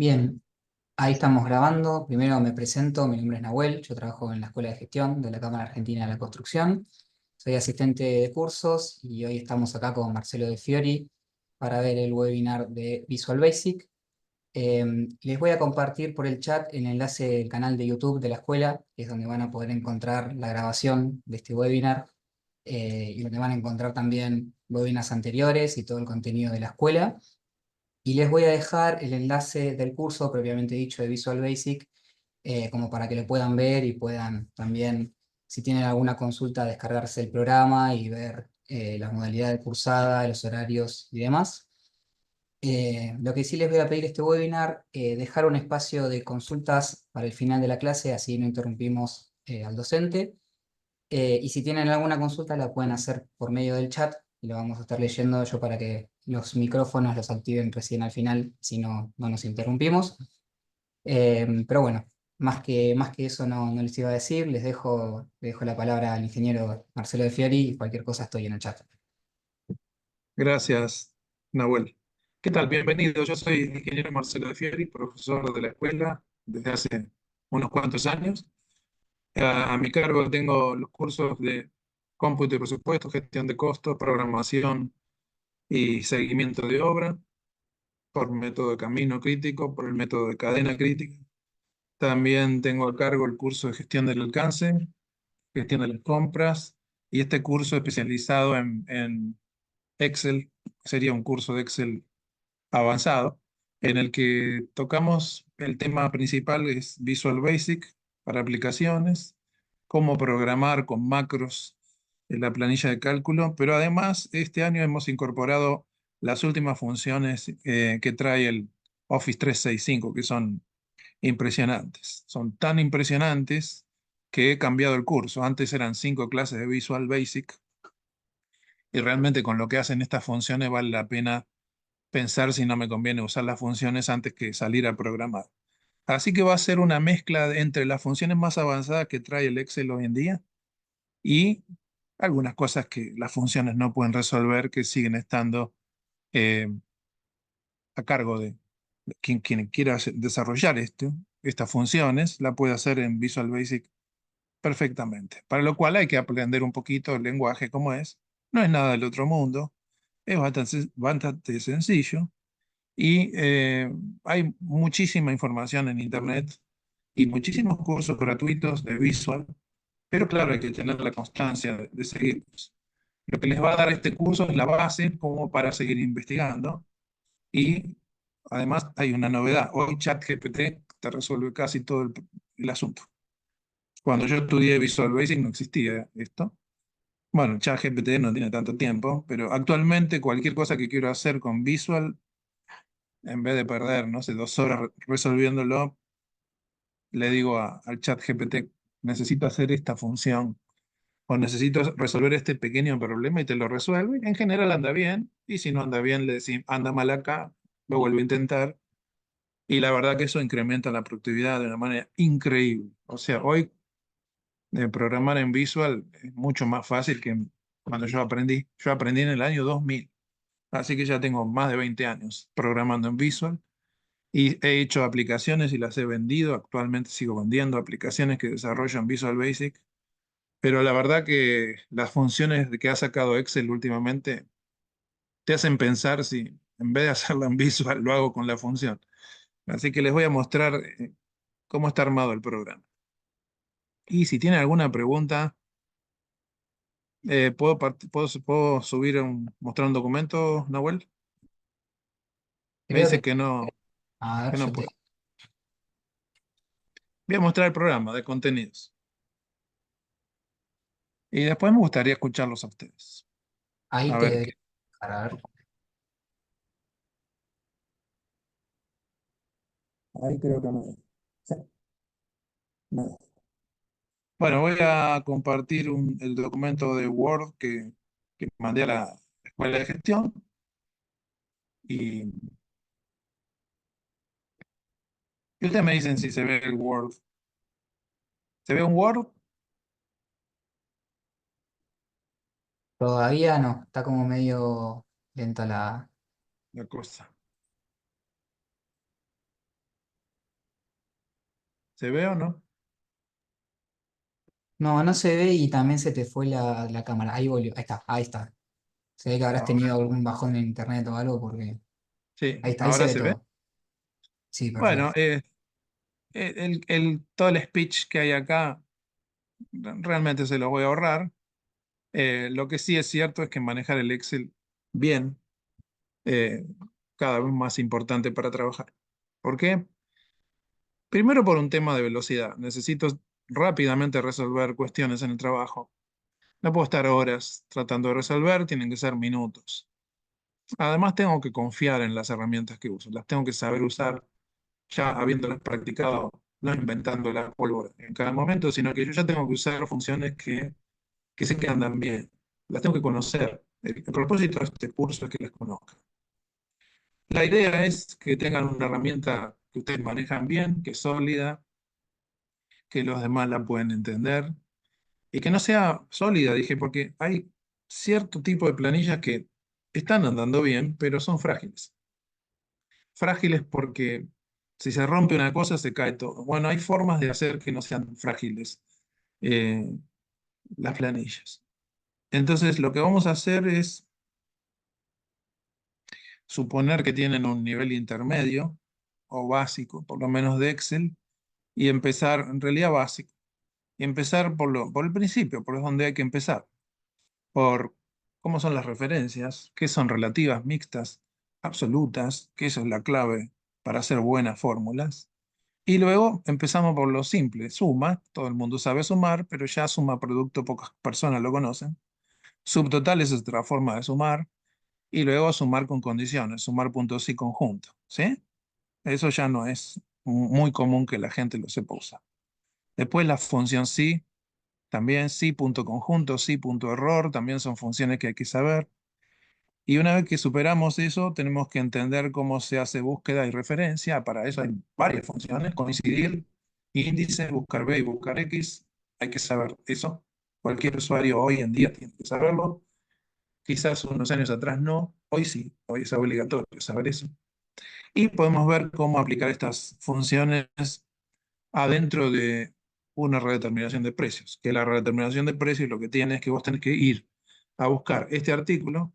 Bien, ahí estamos grabando. Primero me presento, mi nombre es Nahuel, yo trabajo en la Escuela de Gestión de la Cámara Argentina de la Construcción. Soy asistente de cursos y hoy estamos acá con Marcelo De Fiori para ver el webinar de Visual Basic. Les voy a compartir por el chat el enlace del canal de YouTube de la escuela, que es donde van a poder encontrar la grabación de este webinar y donde van a encontrar también webinars anteriores y todo el contenido de la escuela. Y les voy a dejar el enlace del curso propiamente dicho de Visual Basic, como para que lo puedan ver y puedan también, si tienen alguna consulta, descargarse el programa y ver la modalidad de cursada, los horarios y demás. Lo que sí les voy a pedir este webinar, dejar un espacio de consultas para el final de la clase, así no interrumpimos al docente. Y si tienen alguna consulta, la pueden hacer por medio del chat y lo vamos a estar leyendo yo para que los micrófonos los activen recién al final, si no, no nos interrumpimos. Pero bueno, más que eso no les iba a decir, les dejo la palabra al ingeniero Marcelo De Fiori y cualquier cosa estoy en el chat. Gracias, Nahuel. ¿Qué tal? Bienvenido. Yo soy el ingeniero Marcelo De Fieri, profesor de la escuela desde hace unos cuantos años. A mi cargo tengo los cursos de cómputo y presupuesto, gestión de costos, programación y seguimiento de obra por método de camino crítico, por el método de cadena crítica. También tengo a cargo el curso de gestión del alcance, gestión de las compras y este curso especializado en Excel. Sería un curso de Excel avanzado, en el que tocamos el tema principal es Visual Basic para aplicaciones, cómo programar con macros en la planilla de cálculo, pero además este año hemos incorporado las últimas funciones que trae el Office 365, que son impresionantes. Son tan impresionantes que he cambiado el curso. Antes eran 5 clases de Visual Basic y realmente con lo que hacen estas funciones vale la pena pensar si no me conviene usar las funciones antes que salir a programar. Así que va a ser una mezcla entre las funciones más avanzadas que trae el Excel hoy en día y algunas cosas que las funciones no pueden resolver que siguen estando eh, a cargo de quien quiera desarrollar estas funciones, la puede hacer en Visual Basic perfectamente. Para lo cual hay que aprender un poquito el lenguaje como es. No es nada del otro mundo, es bastante sencillo. Y hay muchísima información en Internet y muchísimos cursos gratuitos de Visual, pero claro, hay que tener la constancia de seguirlos. Lo que les va a dar este curso es la base como para seguir investigando y además hay una novedad. Hoy ChatGPT te resuelve casi todo el asunto. Cuando yo estudié Visual Basic no existía esto. Bueno, ChatGPT no tiene tanto tiempo, pero actualmente cualquier cosa que quiero hacer con Visual, en vez de perder, no sé, 2 horas resolviéndolo, le digo al chat GPT, necesito hacer esta función o necesito resolver este pequeño problema y te lo resuelve. En general anda bien y si no anda bien le decimos, anda mal acá, lo vuelvo a intentar. Y la verdad que eso incrementa la productividad de una manera increíble. O sea, hoy programar en Visual es mucho más fácil que cuando yo aprendí. Yo aprendí en el año 2000, así que ya tengo más de 20 años programando en Visual. Y he hecho aplicaciones y las he vendido. Actualmente sigo vendiendo aplicaciones que desarrollo en Visual Basic. Pero la verdad que las funciones que ha sacado Excel últimamente te hacen pensar si en vez de hacerla en Visual lo hago con la función. Así que les voy a mostrar cómo está armado el programa. Y si tienen alguna pregunta, ¿puedo subir mostrar un documento, Nahuel? Me Creo dice que, a ver, que no yo puedo. Voy a mostrar el programa de contenidos. Y después me gustaría escucharlos a ustedes. ahí A te ver debería qué. dejar, a ver. Ahí creo que no. Sí, no. Bueno, voy a compartir el documento de Word que mandé a la escuela de gestión y, y ustedes me dicen si se ve el Word. ¿Se ve un Word? Todavía no, está como medio lenta La cosa. ¿Se ve o no? No, no se ve y también se te fue la cámara. Ahí volvió. Ahí está, ahí está. Se ve que habrás Ahora, tenido algún bajón en internet o algo porque sí, ahí está, ahí se ahora ve se ve. todo. Sí, Bueno, perfecto. todo el speech que hay acá realmente se lo voy a ahorrar. Lo que sí es cierto es que manejar el Excel bien, eh, cada vez más importante para trabajar. ¿Por qué? Primero por un tema de velocidad. Necesito rápidamente resolver cuestiones en el trabajo. No puedo estar horas tratando de resolver, tienen que ser minutos. Además, tengo que confiar en las herramientas que uso. Las tengo que saber usar ya habiéndolas practicado, no inventando la pólvora en cada momento, sino que yo ya tengo que usar funciones que sé que andan bien. Las tengo que conocer. El propósito de este curso es que las conozcan. La idea es que tengan una herramienta que ustedes manejan bien, que es sólida, que los demás la pueden entender y que no sea sólida, dije, porque hay cierto tipo de planillas que están andando bien, pero son frágiles. Frágiles porque si se rompe una cosa se cae todo. Bueno, hay formas de hacer que no sean frágiles eh, las planillas. Entonces, lo que vamos a hacer es suponer que tienen un nivel intermedio o básico, por lo menos de Excel, y empezar, en realidad básico, y empezar por el principio, por donde hay que empezar, por cómo son las referencias, qué son relativas, mixtas, absolutas, que eso es la clave para hacer buenas fórmulas. Y luego empezamos por lo simple, suma, todo el mundo sabe sumar, pero ya suma producto, pocas personas lo conocen. Subtotal es otra forma de sumar, y luego sumar con condiciones, sumar puntos y conjunto, ¿sí? Eso ya no es muy común que la gente lo sepa usar. Después la función sí, también sí punto conjunto, sí punto error, también son funciones que hay que saber. Y una vez que superamos eso, tenemos que entender cómo se hace búsqueda y referencia. Para eso hay varias funciones, coincidir, índice, buscar B y buscar X. Hay que saber eso. Cualquier usuario hoy en día tiene que saberlo. Quizás unos años atrás no, hoy sí, hoy es obligatorio saber eso. Y podemos ver cómo aplicar estas funciones adentro de una redeterminación de precios. Que la redeterminación de precios lo que tiene es que vos tenés que ir a buscar este artículo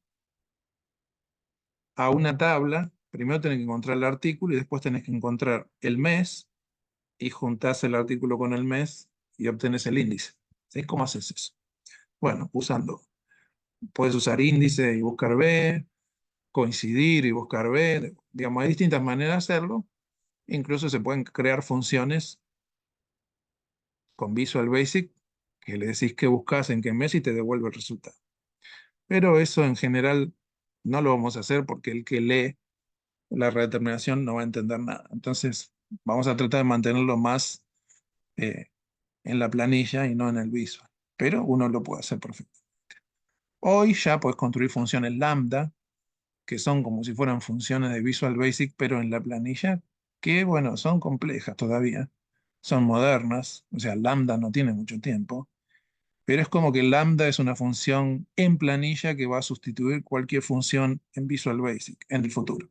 a una tabla. Primero tenés que encontrar el artículo y después tenés que encontrar el mes y juntás el artículo con el mes y obtenés el índice. ¿Sí? ¿Cómo haces eso? Bueno, puedes usar índice y buscar B, coincidir y buscar B. Digamos, hay distintas maneras de hacerlo. Incluso se pueden crear funciones con Visual Basic que le decís qué buscas en qué mes y te devuelve el resultado. Pero eso en general no lo vamos a hacer porque el que lee la redeterminación no va a entender nada. Entonces, vamos a tratar de mantenerlo más eh, en la planilla y no en el visual. Pero uno lo puede hacer perfecto. Hoy ya puedes construir funciones lambda, que son como si fueran funciones de Visual Basic, pero en la planilla, que bueno, son complejas todavía, son modernas, o sea, lambda no tiene mucho tiempo, pero es como que lambda es una función en planilla que va a sustituir cualquier función en Visual Basic en el futuro.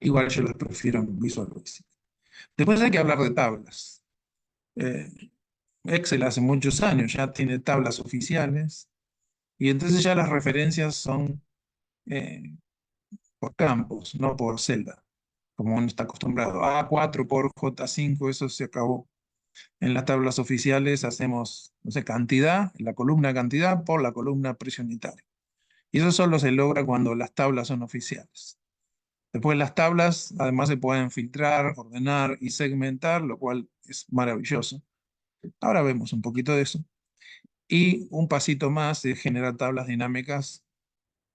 Igual yo las prefiero en Visual Basic. Después hay que hablar de tablas. Eh, Excel hace muchos años ya tiene tablas oficiales y entonces ya las referencias son eh, por campos, no por celda, como uno está acostumbrado. A4 por J5, eso se acabó. En las tablas oficiales hacemos, no sé, cantidad, la columna cantidad por la columna precio unitario. Y eso solo se logra cuando las tablas son oficiales. Después las tablas además se pueden filtrar, ordenar y segmentar, lo cual es maravilloso. Ahora vemos un poquito de eso. Y un pasito más es generar tablas dinámicas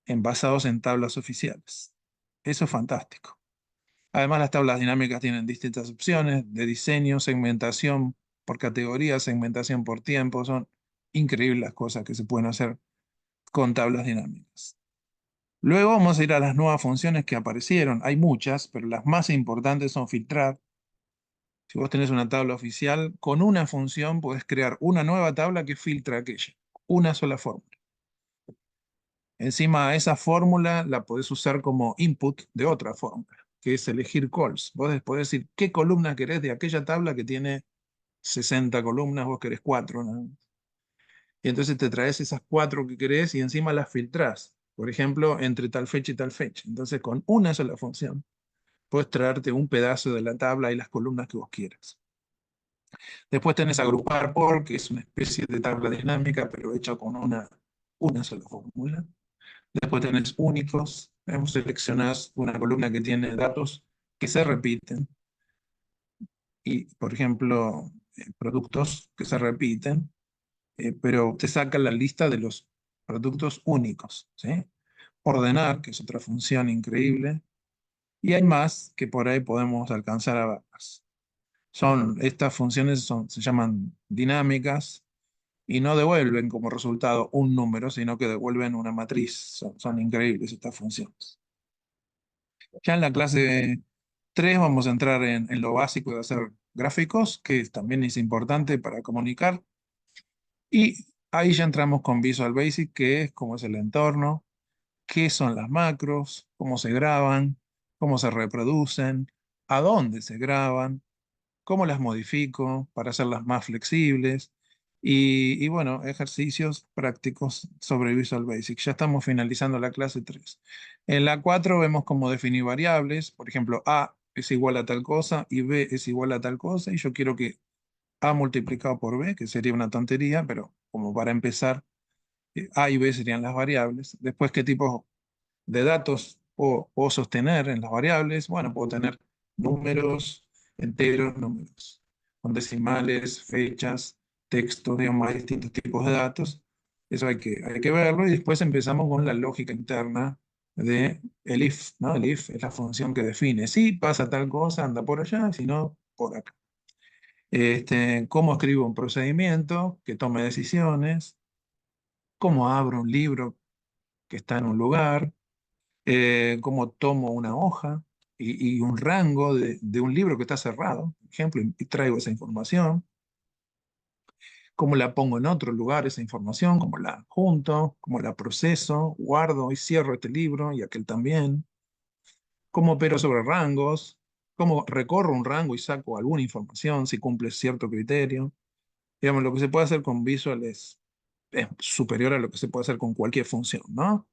basados en tablas oficiales. Eso es fantástico. Además, las tablas dinámicas tienen distintas opciones de diseño, segmentación por categoría, segmentación por tiempo. Son increíbles las cosas que se pueden hacer con tablas dinámicas. Luego vamos a ir a las nuevas funciones que aparecieron. Hay muchas, pero las más importantes son filtrar. Si vos tenés una tabla oficial, con una función podés crear una nueva tabla que filtra aquella. Una sola fórmula. Encima, esa fórmula la podés usar como input de otra fórmula. que es elegir calls. Vos podés decir qué columna querés de aquella tabla que tiene 60 columnas, vos querés 4, ¿no? Y entonces te traes esas 4 que querés y encima las filtrás. Por ejemplo, entre tal fecha y tal fecha. Entonces, con una sola función, puedes traerte un pedazo de la tabla y las columnas que vos quieras. Después tenés agrupar por, que es una especie de tabla dinámica, pero hecha con una sola fórmula. Después tenés únicos. Seleccionás una columna que tiene datos que se repiten. Y, por ejemplo, productos que se repiten, pero te saca la lista de los productos únicos, ¿sí? Ordenar, que es otra función increíble. Y hay más que por ahí podemos alcanzar a verlas. Estas funciones se llaman dinámicas y no devuelven como resultado un número, sino que devuelven una matriz. Son increíbles estas funciones. Ya en la clase 3 vamos a entrar en lo básico de hacer gráficos, que también es importante para comunicar. Y ahí ya entramos con Visual Basic, que es cómo es el entorno, qué son las macros, cómo se graban, cómo se reproducen, a dónde se graban, cómo las modifico para hacerlas más flexibles y bueno, ejercicios prácticos sobre Visual Basic. Ya estamos finalizando la clase 3. En la 4 vemos cómo definir variables, por ejemplo, A es igual a tal cosa y B es igual a tal cosa y yo quiero que A multiplicado por B, que sería una tontería, pero como para empezar, A y B serían las variables. Después, ¿qué tipo de datos puedo sostener en las variables? Bueno, puedo tener números, enteros, números con decimales, fechas, textos, digamos, hay distintos tipos de datos. Eso hay que verlo y después empezamos con la lógica interna de el if, ¿no? El if es la función que define si pasa tal cosa, anda por allá, si no, por acá. Cómo escribo un procedimiento que tome decisiones, cómo abro un libro que está en un lugar, cómo tomo una hoja y un rango de un libro que está cerrado, por ejemplo, y traigo esa información, cómo la pongo en otro lugar esa información, cómo la junto, cómo la proceso, guardo y cierro este libro y aquel también, cómo opero sobre rangos, cómo recorro un rango y saco alguna información si cumple cierto criterio. Digamos, lo que se puede hacer con Visual es superior a lo que se puede hacer con cualquier función, ¿no?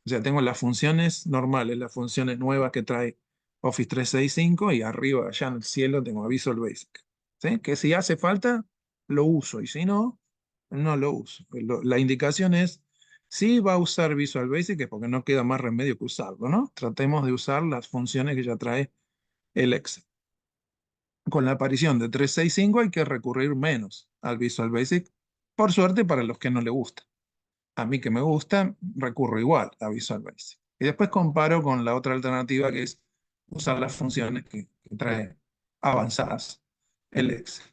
O sea, tengo las funciones normales, las funciones nuevas que trae Office 365 y arriba, allá en el cielo, tengo Visual Basic. ¿Sí? Que si hace falta, lo uso y si no, no lo uso. La indicación es, si va a usar Visual Basic es porque no queda más remedio que usarlo, ¿no? Tratemos de usar las funciones que ya trae el Excel. Con la aparición de 365 hay que recurrir menos al Visual Basic, por suerte para los que no le gusta. A mí que me gusta, recurro igual a Visual Basic. Y después comparo con la otra alternativa que es usar las funciones que trae avanzadas el Excel.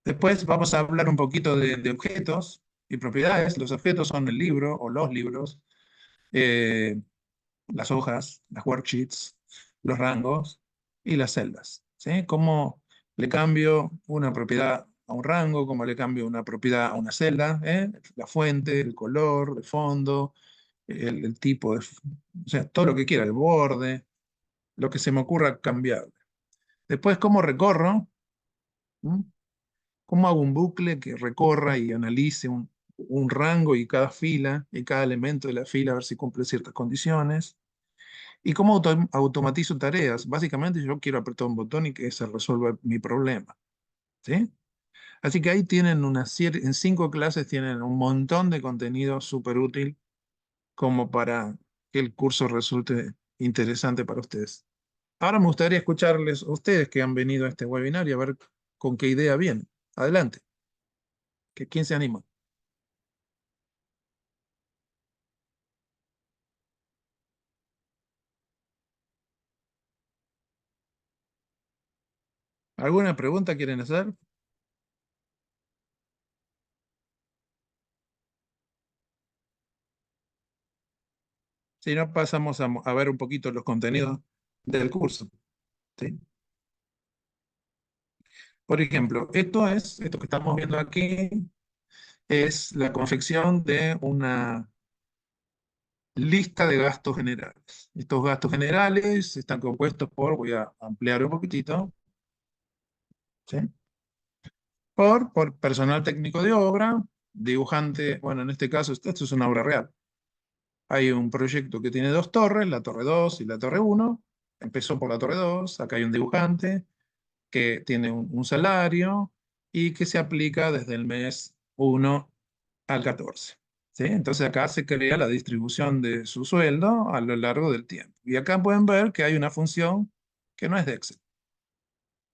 Después vamos a hablar un poquito de objetos y propiedades. Los objetos son el libro o los libros, eh, las hojas, las worksheets, los rangos y las celdas. ¿Sí? ¿Cómo le cambio una propiedad a un rango? ¿Cómo le cambio una propiedad a una celda? ¿Eh? La fuente, el color, el fondo, el tipo o sea, todo lo que quiera, el borde, lo que se me ocurra cambiar. Después, ¿cómo recorro? ¿Mm? ¿Cómo hago un bucle que recorra y analice un rango y cada fila y cada elemento de la fila a ver si cumple ciertas condiciones? ¿Y cómo automatizo tareas? Básicamente yo quiero apretar un botón y que se resuelva mi problema. ¿Sí? Así que ahí tienen en 5 clases tienen un montón de contenido súper útil como para que el curso resulte interesante para ustedes. Ahora me gustaría escucharles a ustedes que han venido a este webinar y a ver con qué idea vienen. Adelante. ¿Quién se anima? ¿Alguna pregunta quieren hacer? Si no, pasamos a ver un poquito los contenidos del curso. ¿Sí? Por ejemplo, esto que estamos viendo aquí, es la confección de lista de gastos generales. Estos gastos generales están compuestos por, voy a ampliar un poquitito, ¿sí? Por personal técnico de obra, dibujante, bueno, en este caso, esto es una obra real. Hay un proyecto que tiene dos torres, la torre 2 y la torre uno. Empezó por la torre 2. Acá hay un dibujante que tiene un salario y que se aplica desde el mes 1 al 14. ¿Sí? Entonces acá se crea la distribución de su sueldo a lo largo del tiempo. Y acá pueden ver que hay una función que no es de Excel.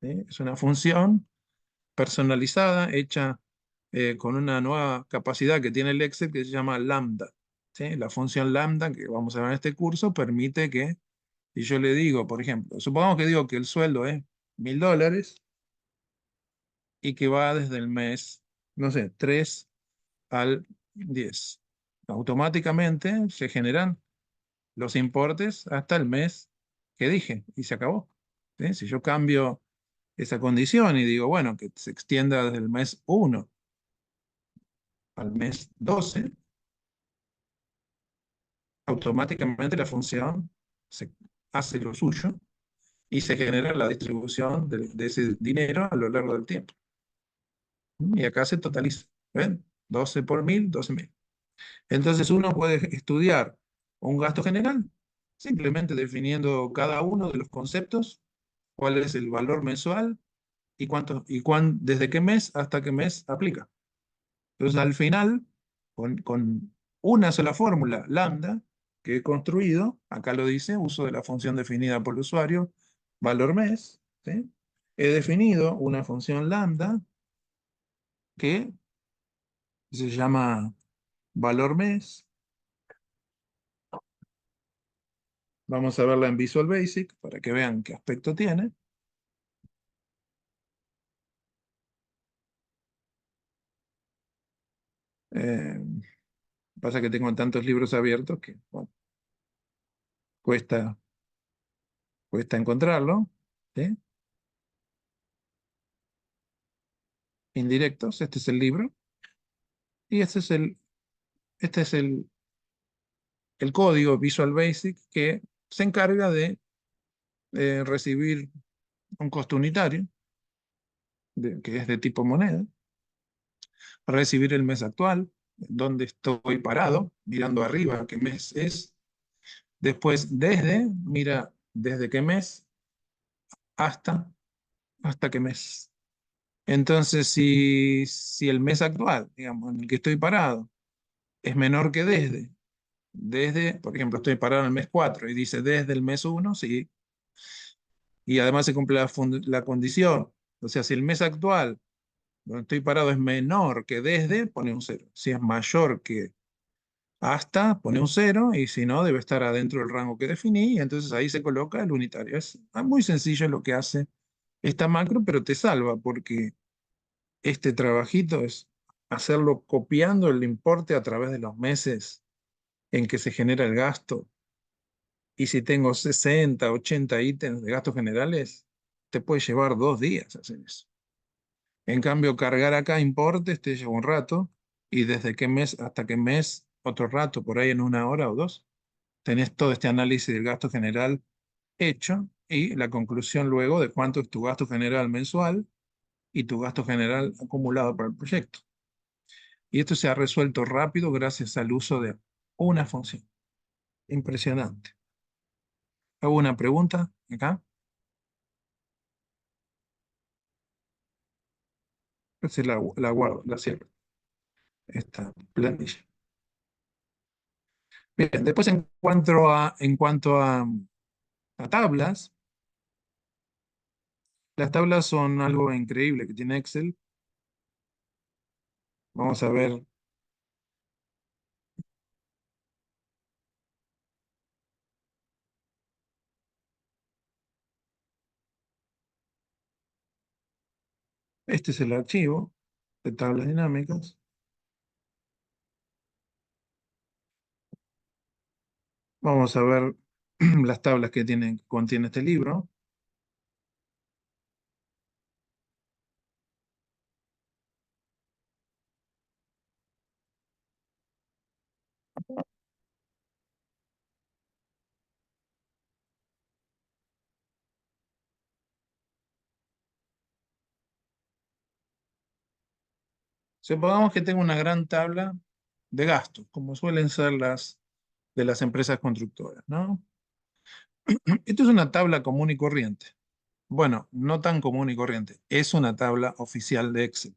¿Sí? Es una función personalizada, hecha con una nueva capacidad que tiene el Excel que se llama lambda. ¿Sí? La función lambda que vamos a ver en este curso permite que, si yo le digo, por ejemplo, supongamos que digo que el sueldo es $1000 y que va desde el mes, no sé, 3 al 10. Automáticamente se generan los importes hasta el mes que dije y se acabó. ¿Sí? Si yo cambio esa condición y digo, bueno, que se extienda desde el mes 1 al mes 12, automáticamente la función se hace lo suyo y se genera la distribución de ese dinero a lo largo del tiempo. Y acá se totaliza. ¿Ven? 12 por 1000, 12.000. Entonces uno puede estudiar un gasto general simplemente definiendo cada uno de los conceptos, cuál es el valor mensual y desde qué mes hasta qué mes aplica. Entonces al final, con una sola fórmula, lambda, que he construido, acá lo dice, uso de la función definida por el usuario, valor mes, ¿sí? He definido una función lambda que se llama valor mes. Vamos a verla en Visual Basic para que vean qué aspecto tiene. Eh, pasa que tengo tantos libros abiertos que bueno, cuesta, cuesta encontrarlo. ¿Sí? Indirectos, este es el libro. Y este es el código Visual Basic que se encarga de recibir un costo unitario, que es de tipo moneda, recibir el mes actual, donde estoy parado, mirando arriba qué mes es. Después, mira desde qué mes hasta, hasta qué mes. Entonces, si el mes actual, digamos, en el que estoy parado, es menor que por ejemplo, estoy parado en el mes 4 y dice desde el mes 1, sí, y además se cumple la condición. O sea, si el mes actual donde estoy parado es menor que desde, pone un cero. Si es mayor que hasta, pone un cero, y si no, debe estar adentro del rango que definí, y entonces ahí se coloca el unitario. Es muy sencillo lo que hace esta macro, pero te salva, porque este trabajito es hacerlo copiando el importe a través de los meses en que se genera el gasto. Y si tengo 60, 80 ítems de gastos generales, te puede llevar 2 días hacer eso. En cambio, cargar acá importes te lleva un rato y desde qué mes hasta qué mes otro rato, por ahí en 1 hora o 2. Tenés todo este análisis del gasto general hecho y la conclusión luego de cuánto es tu gasto general mensual y tu gasto general acumulado para el proyecto. Y esto se ha resuelto rápido gracias al uso de una función. Impresionante. ¿Hago una pregunta acá? Se la guardo, la cierro. Esta planilla. Bien, después en cuanto a tablas, las tablas son algo increíble que tiene Excel. Vamos a ver, este es el archivo de tablas dinámicas. Vamos a ver las tablas contiene este libro. Supongamos que tengo una gran tabla de gastos, como suelen ser las de las empresas constructoras, ¿no? Esto es una tabla común y corriente. Bueno, no tan común y corriente. Es una tabla oficial de Excel.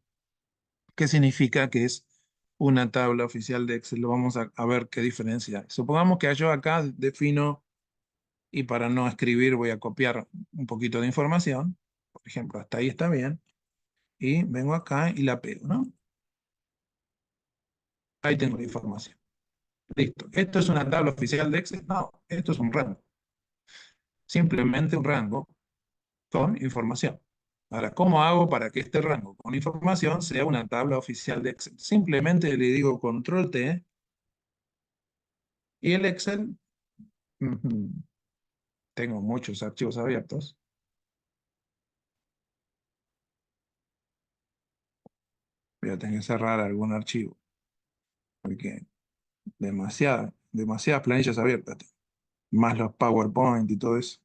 ¿Qué significa que es una tabla oficial de Excel? Lo vamos a ver qué diferencia hay. Supongamos que yo acá defino, y para no escribir voy a copiar un poquito de información. Por ejemplo, hasta ahí está bien. Y vengo acá y la pego, ¿no? Ahí tengo la información. Listo. ¿Esto es una tabla oficial de Excel? No, esto es un rango. Simplemente un rango con información. Ahora, ¿cómo hago para que este rango con información sea una tabla oficial de Excel? Simplemente le digo control T y el Excel, ujú, tengo muchos archivos abiertos, voy a tener que cerrar algún archivo, porque demasiadas planillas abiertas, más los PowerPoint y todo eso.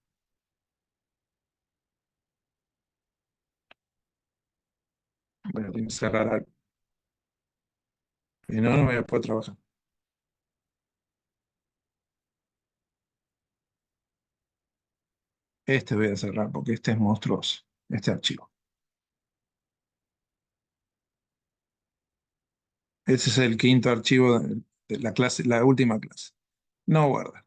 Voy a tener que cerrar algo, y no, no voy a poder trabajar. Este voy a cerrar porque este es monstruoso, este archivo. Ese es el quinto archivo de la clase, la última clase. No guarda.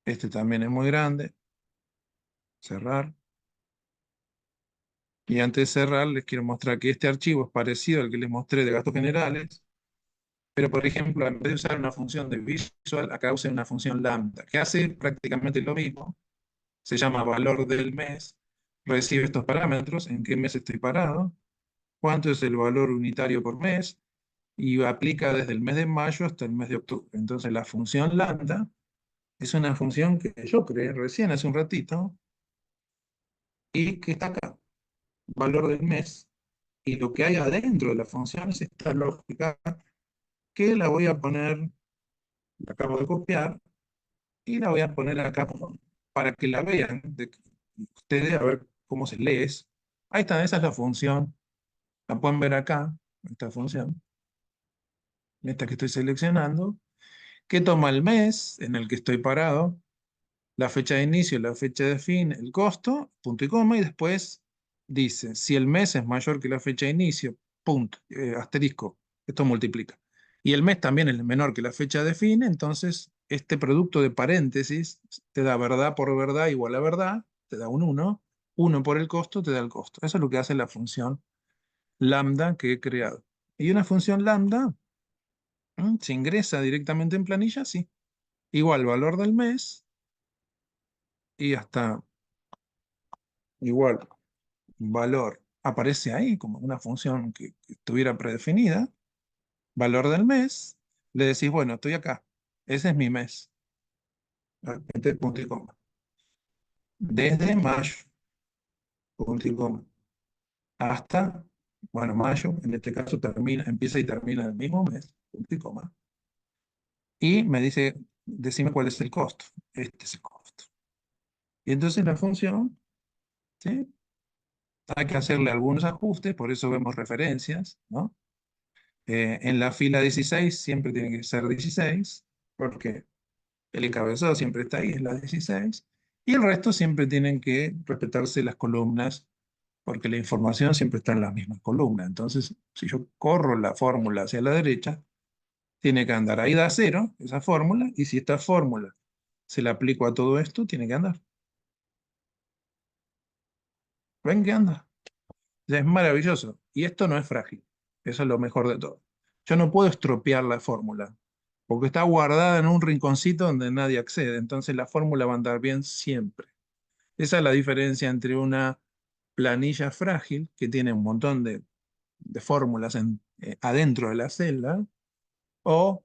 Este también es muy grande. Cerrar. Y antes de cerrar, les quiero mostrar que este archivo es parecido al que les mostré de gastos generales, pero por ejemplo, en vez de usar una función de visual, acá usé una función lambda, que hace prácticamente lo mismo. Se llama valor del mes, recibe estos parámetros, en qué mes estoy parado, cuánto es el valor unitario por mes, y aplica desde el mes de mayo hasta el mes de octubre. Entonces, la función lambda es una función que yo creé recién hace un ratito y que está acá, valor del mes, y lo que hay adentro de la función es esta lógica que la voy a poner, la acabo de copiar, y la voy a poner acá para que la vean, de que ustedes a ver cómo se lee. Ahí está, esa es la función, la pueden ver acá, esta función, esta que estoy seleccionando, que toma el mes en el que estoy parado, la fecha de inicio, la fecha de fin, el costo, punto y coma, y después dice, si el mes es mayor que la fecha de inicio, punto, asterisco, esto multiplica. Y el mes también es menor que la fecha de fin, entonces este producto de paréntesis te da verdad por verdad igual a verdad, te da un uno por el costo te da el costo. Eso es lo que hace la función lambda que he creado. Y una función lambda se ingresa directamente en planilla, sí. Igual valor del mes y hasta igual valor aparece ahí como una función que estuviera predefinida, valor del mes, le decís, bueno, estoy acá, ese es mi mes, este punto y coma. Desde mayo, punto y coma, hasta, bueno, mayo, en este caso termina, empieza y termina el mismo mes, punto y coma. Y me dice, decime cuál es el costo. Este es el costo. Y entonces la función, ¿sí? Hay que hacerle algunos ajustes, por eso vemos referencias, ¿no? En la fila 16 siempre tiene que ser 16 porque el encabezado siempre está ahí, es la 16 y el resto siempre tienen que respetarse las columnas, porque la información siempre está en las mismas columnas. Entonces, si yo corro la fórmula hacia la derecha, tiene que andar. Ahí da cero esa fórmula, y si esta fórmula se la aplico a todo esto, tiene que andar. ¿Ven que anda? Ya es maravilloso. Y esto no es frágil. Eso es lo mejor de todo. Yo no puedo estropear la fórmula, porque está guardada en un rinconcito donde nadie accede. Entonces la fórmula va a andar bien siempre. Esa es la diferencia entre una planilla frágil, que tiene un montón de fórmulas adentro de la celda, o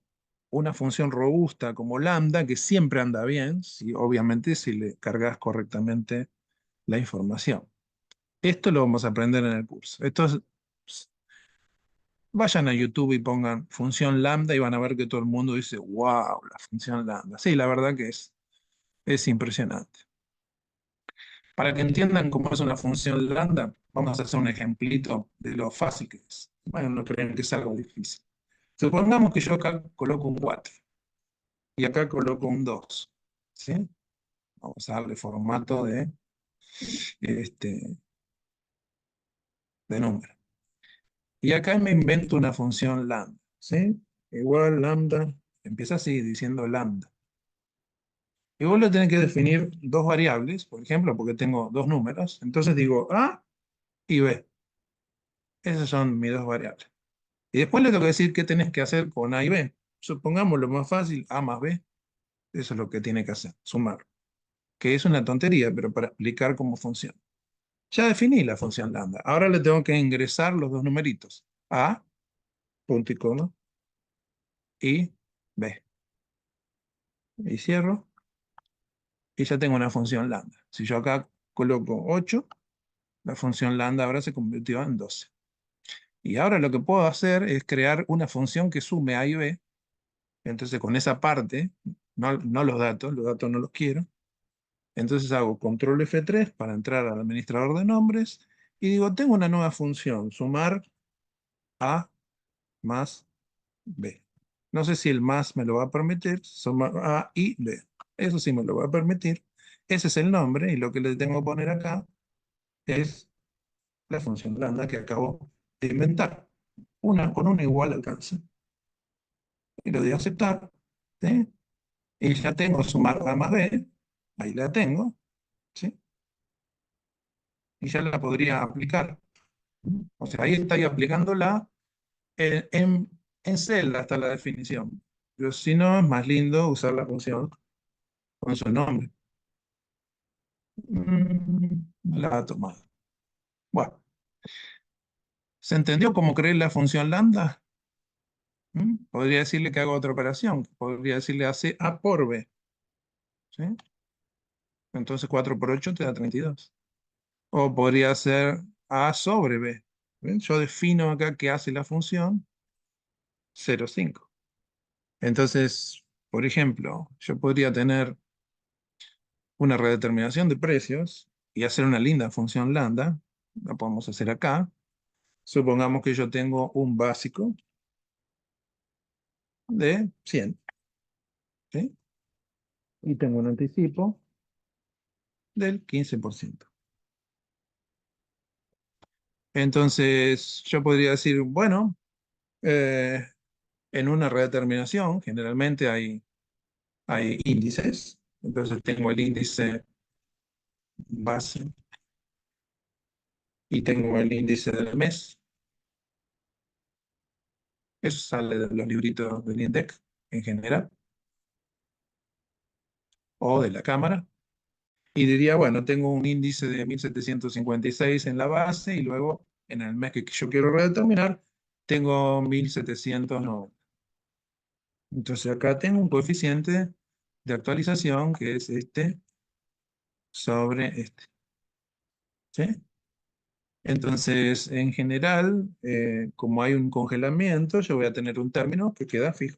una función robusta como lambda, que siempre anda bien, obviamente si le cargas correctamente la información. Esto lo vamos a aprender en el curso. Vayan a YouTube y pongan función lambda y van a ver que todo el mundo dice, wow, la función lambda. Sí, la verdad que es impresionante. Para que entiendan cómo es una función lambda, vamos a hacer un ejemplito de lo fácil que es. Bueno, no creen que es algo difícil. Supongamos que yo acá coloco un 4 y acá coloco un 2. ¿Sí? Vamos a darle formato este, de número. Y acá me invento una función lambda. ¿Sí? Igual lambda, empieza así diciendo lambda. Y vos le tenés que definir dos variables, por ejemplo, porque tengo dos números. Entonces digo A y B. Esas son mis dos variables. Y después le tengo que decir qué tenés que hacer con A y B. Supongamos lo más fácil, A más B. Eso es lo que tiene que hacer, sumar. Que es una tontería, pero para explicar cómo funciona. Ya definí la función lambda. Ahora le tengo que ingresar los dos numeritos. A, punto y coma, y B. Y cierro. Y ya tengo una función lambda. Si yo acá coloco 8, la función lambda ahora se convirtió en 12. Y ahora lo que puedo hacer es crear una función que sume A y B. Entonces con esa parte, no los datos no los quiero. Entonces hago control F3 para entrar al administrador de nombres y digo, tengo una nueva función, sumar A más B. No sé si el más me lo va a permitir, sumar A y B. Eso sí me lo va a permitir. Ese es el nombre y lo que le tengo que poner acá es la función lambda que acabo de inventar. Con una igual alcanza. Y lo doy a aceptar. ¿Sí? Y ya tengo sumar A más B. Ahí la tengo. ¿Sí? Y ya la podría aplicar. O sea, ahí estoy aplicándola en celda hasta la definición. Pero si no, es más lindo usar la función con su nombre. No la ha tomado. Bueno, ¿se entendió cómo crear la función lambda? Podría decirle que hago otra operación. Podría decirle hace A por B. ¿Sí? Entonces 4 por 8 te da 32. O podría ser A sobre B. ¿Ven? Yo defino acá qué hace la función 0,5. Entonces, por ejemplo, yo podría tener una redeterminación de precios y hacer una linda función lambda. La podemos hacer acá. Supongamos que yo tengo un básico de 100. ¿Sí? Y tengo un anticipo del 15%. Entonces, yo podría decir, bueno, eh, en una redeterminación, generalmente hay índices. Entonces tengo el índice base y tengo el índice del mes. Eso sale de los libritos del INDEC en general o de la cámara. Y diría, bueno, tengo un índice de 1756 en la base y luego en el mes que yo quiero redeterminar, tengo 1790. Entonces acá tengo un coeficiente de actualización que es este sobre este. ¿Sí? Entonces, en general, como hay un congelamiento, yo voy a tener un término que queda fijo.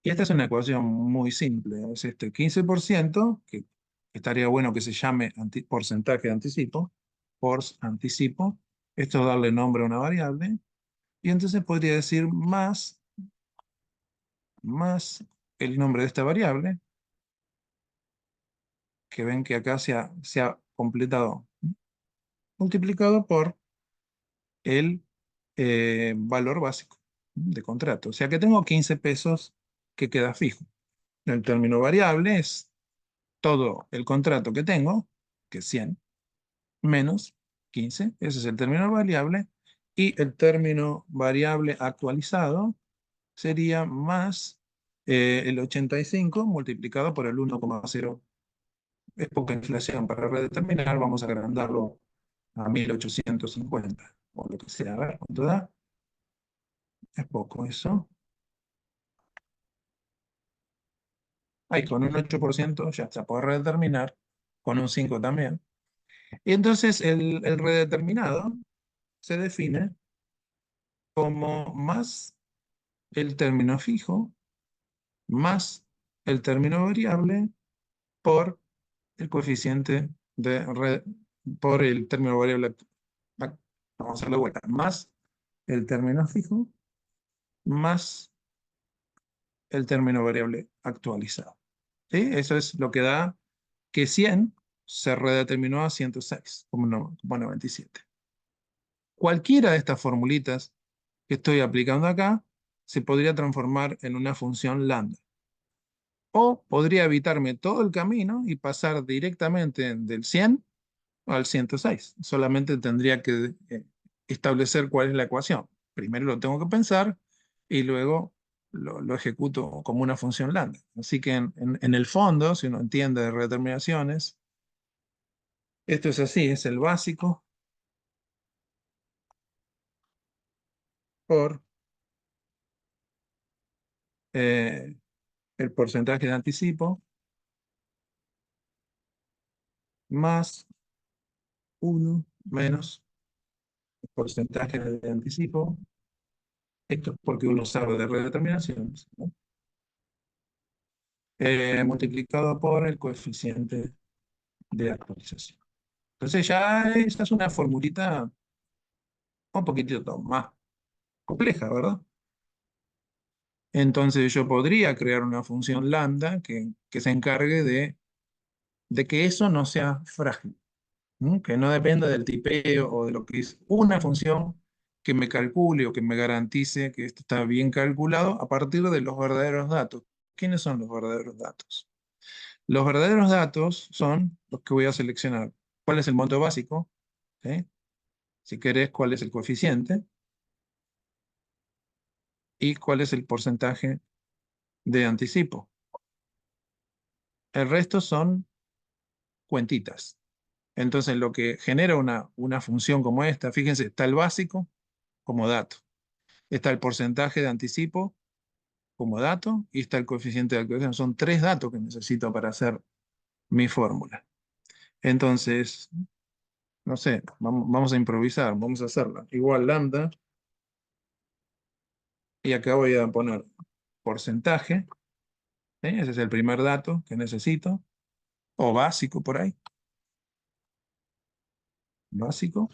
Y esta es una ecuación muy simple. Es este 15%, que estaría bueno que se llame porcentaje de anticipo, por anticipo. Esto es darle nombre a una variable. Y entonces podría decir más el nombre de esta variable, que ven que acá se ha completado, multiplicado por el valor básico de contrato. O sea que tengo 15 pesos que queda fijo. El término variable es todo el contrato que tengo, que es 100, menos 15, ese es el término variable, y el término variable actualizado sería más el 85 multiplicado por el 1,0. Es poca inflación. Para redeterminar vamos a agrandarlo a 1850 o lo que sea. A ver, ¿cuánto da? Es poco eso. Ahí con un 8% ya se puede redeterminar, con un 5 también. Y entonces el redeterminado se define como más el término fijo, más el término variable por el coeficiente por el término variable actual. Vamos a hacerlo de vuelta. Más el término fijo, más el término variable actualizado. ¿Sí? Eso es lo que da que 100 se redeterminó a 106, como 97. Cualquiera de estas formulitas que estoy aplicando acá se podría transformar en una función lambda. O podría evitarme todo el camino y pasar directamente del 100 al 106. Solamente tendría que establecer cuál es la ecuación. Primero lo tengo que pensar y luego lo ejecuto como una función lambda. Así que en el fondo, si uno entiende de redeterminaciones, esto es así, es el básico por eh, el porcentaje de anticipo más 1 menos el porcentaje de anticipo. Esto es porque uno sabe de redeterminaciones, ¿no? Multiplicado por el coeficiente de actualización. Entonces ya esa es una formulita un poquitito más compleja, ¿verdad? Entonces yo podría crear una función lambda que se encargue de que eso no sea frágil, ¿no? Que no dependa del tipeo o de lo que es una función que me calcule o que me garantice que esto está bien calculado a partir de los verdaderos datos. ¿Quiénes son los verdaderos datos? Los verdaderos datos son los que voy a seleccionar. ¿Cuál es el monto básico? ¿Sí? Si querés, ¿cuál es el coeficiente? ¿Y cuál es el porcentaje de anticipo? El resto son cuentitas. Entonces, lo que genera una función como esta, fíjense, está el básico como dato, está el porcentaje de anticipo como dato y está el coeficiente de actualización. Son tres datos que necesito para hacer mi fórmula. Entonces, no sé, vamos a improvisar, vamos a hacerla. Igual lambda, y acá voy a poner porcentaje, ¿sí? Ese es el primer dato que necesito, o básico por ahí, básico,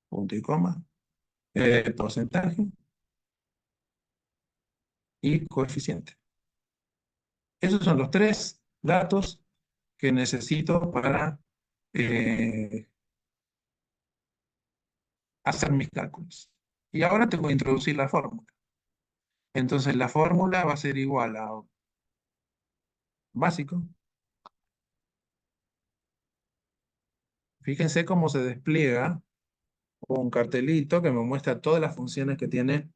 punto y coma, porcentaje y coeficiente. Esos son los tres datos que necesito para eh, hacer mis cálculos. Y ahora tengo que introducir la fórmula. Entonces la fórmula va a ser igual a básico. Fíjense cómo se despliega un cartelito que me muestra todas las funciones que tiene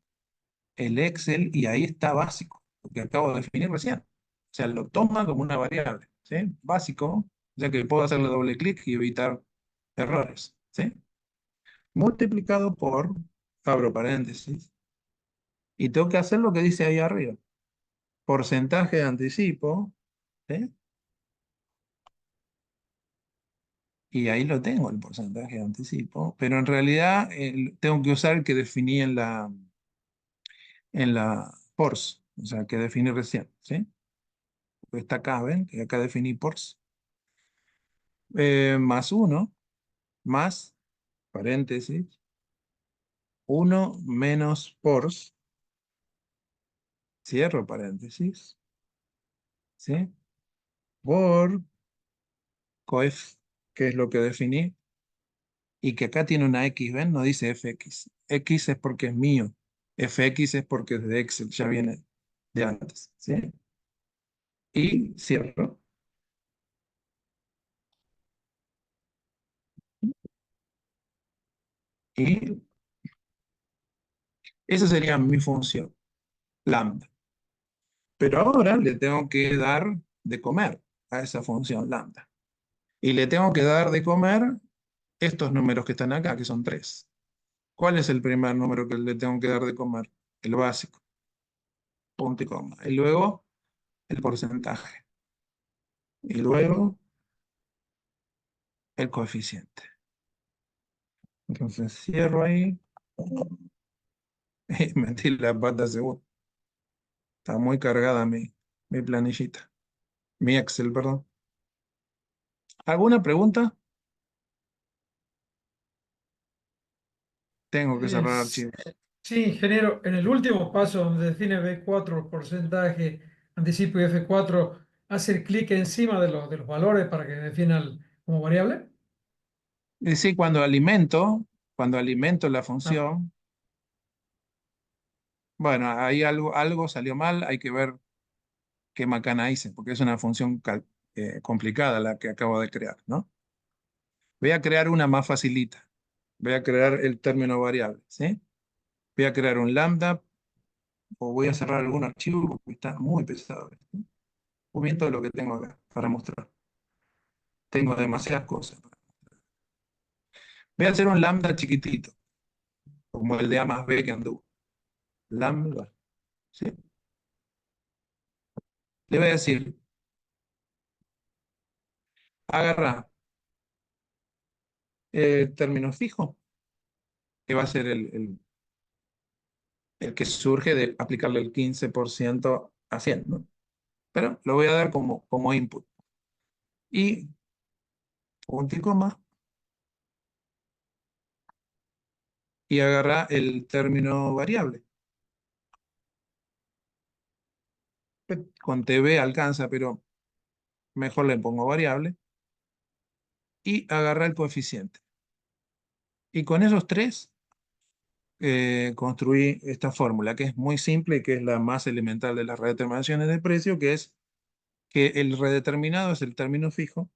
el Excel y ahí está básico, lo que acabo de definir recién. O sea, lo toma como una variable, ¿sí? Básico, ya que puedo hacerle doble clic y evitar errores, ¿sí? Multiplicado por, abro paréntesis, y tengo que hacer lo que dice ahí arriba. Porcentaje de anticipo, ¿sí? Y ahí lo tengo, el porcentaje de anticipo, pero en realidad tengo que usar el que definí en la PORS, o sea, que definí recién, ¿sí? Está acá, ¿ven? Que acá definí PORS. Más uno, más, paréntesis, uno menos PORS, cierro paréntesis, ¿sí? Por coef, que es lo que definí, y que acá tiene una X, ¿ven? No dice FX. X es porque es mío. FX es porque es de Excel, ya viene de antes, ¿sí? Y cierro. Y esa sería mi función, lambda. Pero ahora le tengo que dar de comer a esa función lambda. Y le tengo que dar de comer estos números que están acá, que son tres. ¿Cuál es el primer número que le tengo que dar de comer? El básico, punto y coma. Y luego el porcentaje. Y luego el coeficiente. Entonces cierro ahí y metí la pata seguro. Está muy cargada mi planillita. Mi Excel, perdón. ¿Alguna pregunta? Tengo que Eh, cerrar s- archivos. sí, ingeniero, en el último paso donde define B4, porcentaje, anticipo y F4, hace clic encima de los valores para que defina como variable. Es decir, cuando alimento la Ah, función, bueno, ahí algo salió mal, hay que ver qué macana hice, porque es una función complicada la que acabo de crear, ¿no? Voy a crear una más facilita. Voy a crear el término variable, ¿sí? Voy a crear un lambda o voy a cerrar algún archivo porque está muy pesado esto. Un momento de lo que tengo acá para mostrar. Tengo demasiadas cosas. Voy a hacer un lambda chiquitito, como el de A más B que anduvo. Lambda, ¿sí? Le voy a decir, agarra término fijo, que va a ser el que surge de aplicarle el 15% a 100, ¿no? Pero lo voy a dar como input. Y punto y coma, y agarra el término variable. Con TB alcanza, pero mejor le pongo variable. Y agarra el coeficiente. Y con esos tres construí esta fórmula, que es muy simple y que es la más elemental de las redeterminaciones de precio, que es que el redeterminado es el término fijo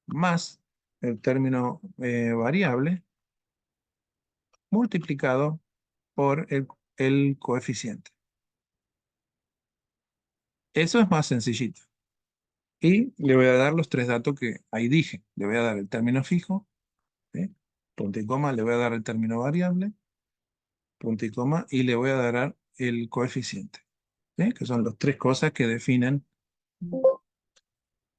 más el término variable multiplicado por el coeficiente. Eso es más sencillito. Y le voy a dar los tres datos que ahí dije. Le voy a dar el término fijo, ¿sí? Punto y coma, le voy a dar el término variable, punto y coma, y le voy a dar el coeficiente, ¿sí? Que son las tres cosas que definen.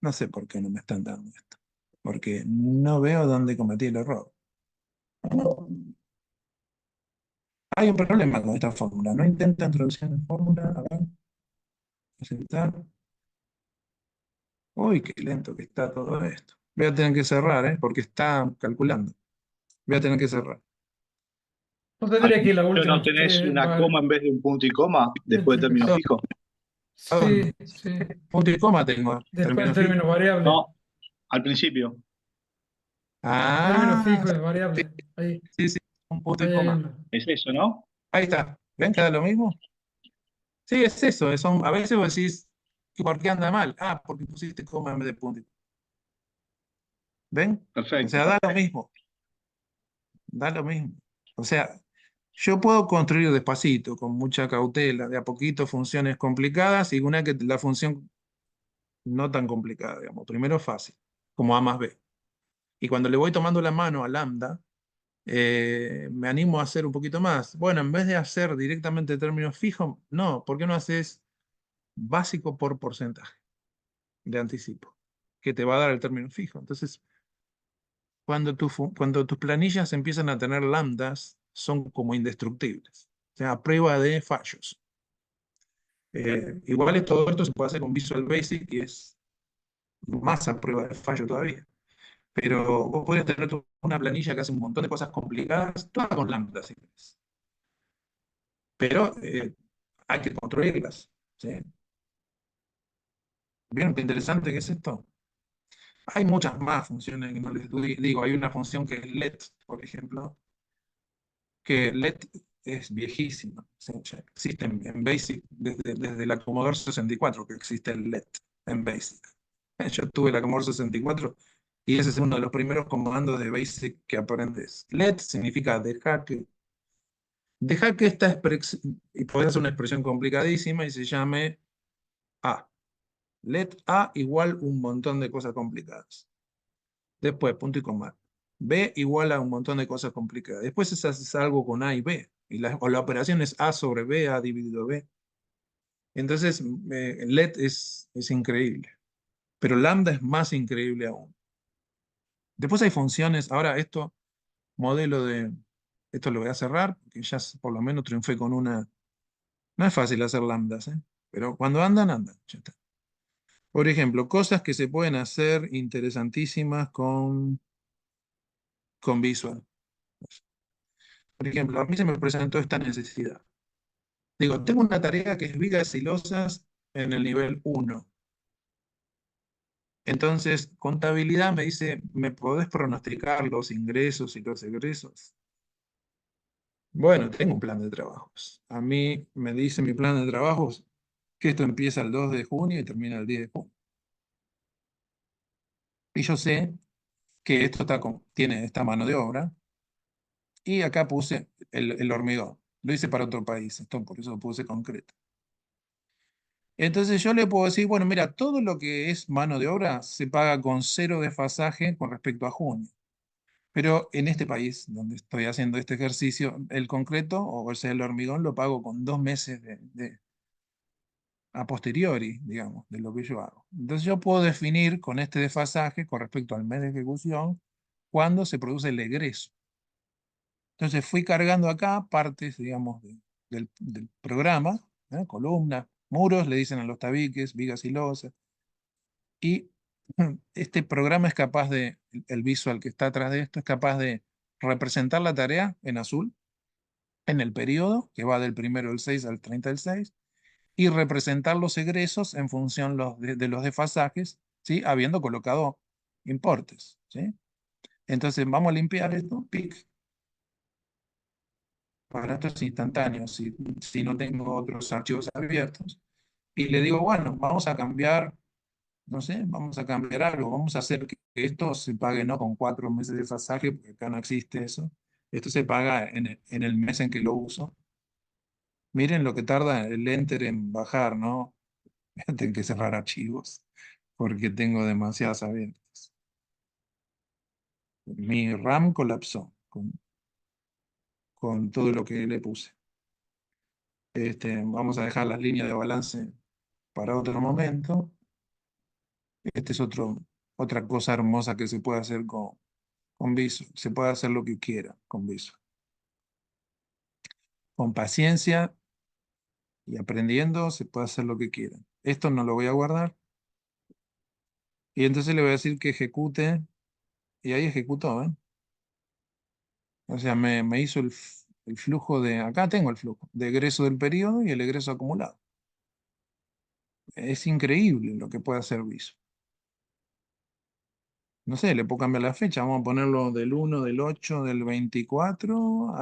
No sé por qué no me están dando esto, porque no veo dónde cometí el error. Hay un problema con esta fórmula. No intenta introducir la fórmula. A ver, aceptar. Uy, qué lento que está todo esto. Voy a tener que cerrar, ¿eh? Porque está calculando. Voy a tener que cerrar. no Al tendría que ir la principio no última. tenés una coma en vez de un punto y coma después de término ¿Dó- fijo. Sí, ¿Dónde? sí. Punto y coma tengo. Después Término el fijo. término variable. No, al principio. Término Ah, fijo es sí, variable. Ahí, sí, sí. Un punto y ahí hay coma. uno. Es eso, ¿no? Ahí está. ¿Ven que da lo mismo? Sí, es eso. A veces vos decís, ¿y por qué anda mal? Ah, porque pusiste coma en vez de punto. ¿Ven? O Perfecto. sea, da lo mismo. Da lo mismo. O sea, yo puedo construir despacito, con mucha cautela, de a poquito funciones complicadas y una que la función no tan complicada, digamos. Primero fácil, como A más B. Y cuando le voy tomando la mano a lambda, me animo a hacer un poquito más. Bueno, en vez de hacer directamente términos fijos, no, ¿por qué no haces básico por porcentaje de anticipo? Que te va a dar el término fijo. Entonces, cuando tus planillas empiezan a tener lambdas, son como indestructibles. O sea, a prueba de fallos. Igual todo esto se puede hacer con Visual Basic y es más a prueba de fallo todavía. Pero vos podés tener una planilla que hace un montón de cosas complicadas, todas con lambdas, si querés. Pero hay que construirlas, ¿sí? ¿Vieron qué interesante que es esto? Hay muchas más funciones que no les digo. Hay una función que es let, por ejemplo, que let es viejísima. ¿Sí? Ya existe en Basic desde la Commodore 64 que existe el let en Basic. Yo tuve la Commodore 64 y ese es uno de los primeros comandos de Basic que aprendes. Let significa deja que esta expresión, y puede ser una expresión complicadísima y se llame A. Let A igual un montón de cosas complicadas. Después, punto y coma. B igual a un montón de cosas complicadas. Después haces algo con A y B. O la operación es A sobre B, A dividido B. Entonces, let es increíble. Pero lambda es más increíble aún. Después hay funciones. Ahora, modelo de. Esto lo voy a cerrar, porque ya por lo menos triunfé con una. No es fácil hacer lambdas, ¿eh? Pero cuando andan, andan. Ya está. Por ejemplo, cosas que se pueden hacer interesantísimas con Visual. Por ejemplo, a mí se me presentó esta necesidad. Digo, tengo una tarea que es vigas silosas en el nivel 1. Entonces, contabilidad me dice, ¿me podés pronosticar los ingresos y los egresos? Bueno, tengo un plan de trabajos. A mí me dice mi plan de trabajos que esto empieza el 2 de junio y termina el 10 de junio. Y yo sé que esto tiene esta mano de obra. Y acá puse el hormigón. Lo hice para otro país, esto por eso puse concreto. Entonces yo le puedo decir, bueno, mira, todo lo que es mano de obra se paga con 0 desfasaje con respecto a junio. Pero en este país donde estoy haciendo este ejercicio, el concreto, o sea, el hormigón, lo pago con 2 meses a posteriori, digamos, de lo que yo hago. Entonces yo puedo definir con este desfasaje con respecto al mes de ejecución cuándo se produce el egreso. Entonces fui cargando acá partes, digamos, del programa, columnas, muros, le dicen a los tabiques, vigas y losas. Y este programa es capaz el visual que está atrás de esto, es capaz de representar la tarea en azul, en el periodo, que va del 1 del 6 al 30 del 6, y representar los egresos en función de los desfasajes, ¿sí? Habiendo colocado importes, ¿sí? Entonces vamos a limpiar esto, pic, para esto es instantáneo, si no tengo otros archivos abiertos. Y le digo, bueno, vamos a cambiar, no sé, vamos a cambiar algo, vamos a hacer que esto se pague no con 4 meses de pasaje, porque acá no existe eso. Esto se paga en el mes en que lo uso. Miren lo que tarda el enter en bajar, ¿no? Tengo que cerrar archivos, porque tengo demasiadas abiertas. Mi RAM colapsó con todo lo que le puse. Vamos a dejar las líneas de balance para otro momento. Este es otra cosa hermosa que se puede hacer con Visual. Se puede hacer lo que quiera con Visual. Con paciencia y aprendiendo se puede hacer lo que quiera. Esto no lo voy a guardar. Y entonces le voy a decir que ejecute. Y ahí ejecutó, ¿eh? O sea, me hizo el flujo de... Acá tengo el flujo de egreso del periodo y el egreso acumulado. Es increíble lo que puede hacer Visual. No sé, le puedo cambiar la fecha. Vamos a ponerlo del 1, del 8, del 24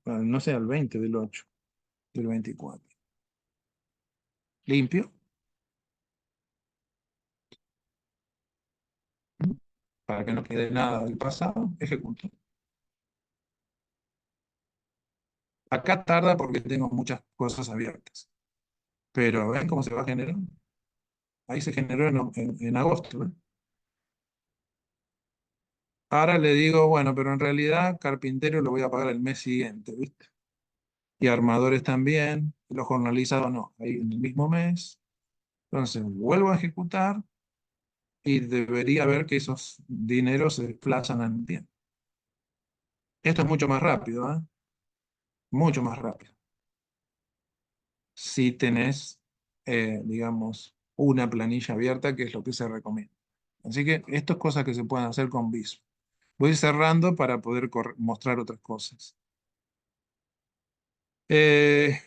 no sé, al 20 del 8, del 24. Limpio. Para que no quede nada del pasado. Ejecuto. Acá tarda porque tengo muchas cosas abiertas. Pero ven cómo se va generando. Ahí se generó en agosto, ¿eh? Ahora le digo, bueno, pero en realidad carpintero lo voy a pagar el mes siguiente, ¿viste? Y armadores también, los jornalizados no, ahí en el mismo mes. Entonces vuelvo a ejecutar y debería ver que esos dineros se desplazan en el tiempo. Esto es mucho más rápido, ¿eh? Mucho más rápido. Si tenés, digamos, una planilla abierta, que es lo que se recomienda. Así que esto es cosas que se pueden hacer con Visp. Voy cerrando para poder mostrar otras cosas. Eh,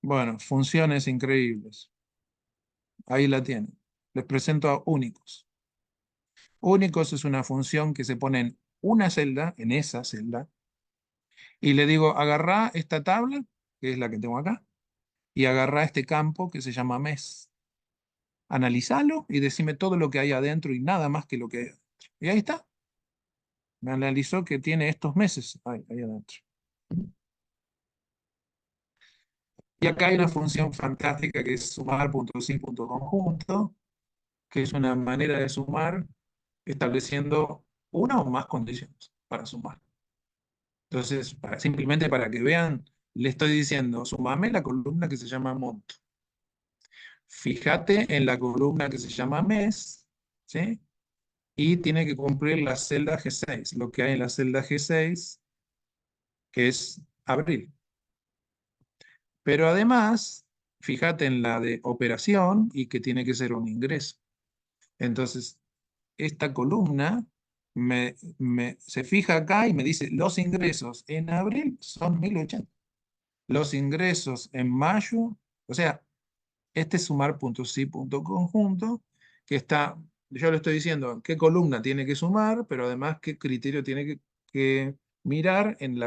bueno, funciones increíbles. Ahí la tienen. Les presento a únicos. Únicos es una función que se pone en una celda, en esa celda, y le digo, agarrá esta tabla, que es la que tengo acá, y agarrá este campo que se llama mes. Analizalo y decime todo lo que hay adentro y nada más que lo que hay adentro. Y ahí está. Me analizó que tiene estos meses ahí adentro. Y acá hay una función fantástica que es sumar.sin.conjunto, que es una manera de sumar estableciendo una o más condiciones para sumar. Entonces, simplemente para que vean, le estoy diciendo, sumame la columna que se llama monto. Fíjate en la columna que se llama mes, ¿sí? y tiene que cumplir la celda G6, lo que hay en la celda G6, que es abril. Pero además, fíjate en la de operación y que tiene que ser un ingreso. Entonces, esta columna se fija acá y me dice, los ingresos en abril son 1080. Los ingresos en mayo, o sea, este es sumar punto sí, punto conjunto, que está, yo le estoy diciendo qué columna tiene que sumar, pero además qué criterio tiene que mirar en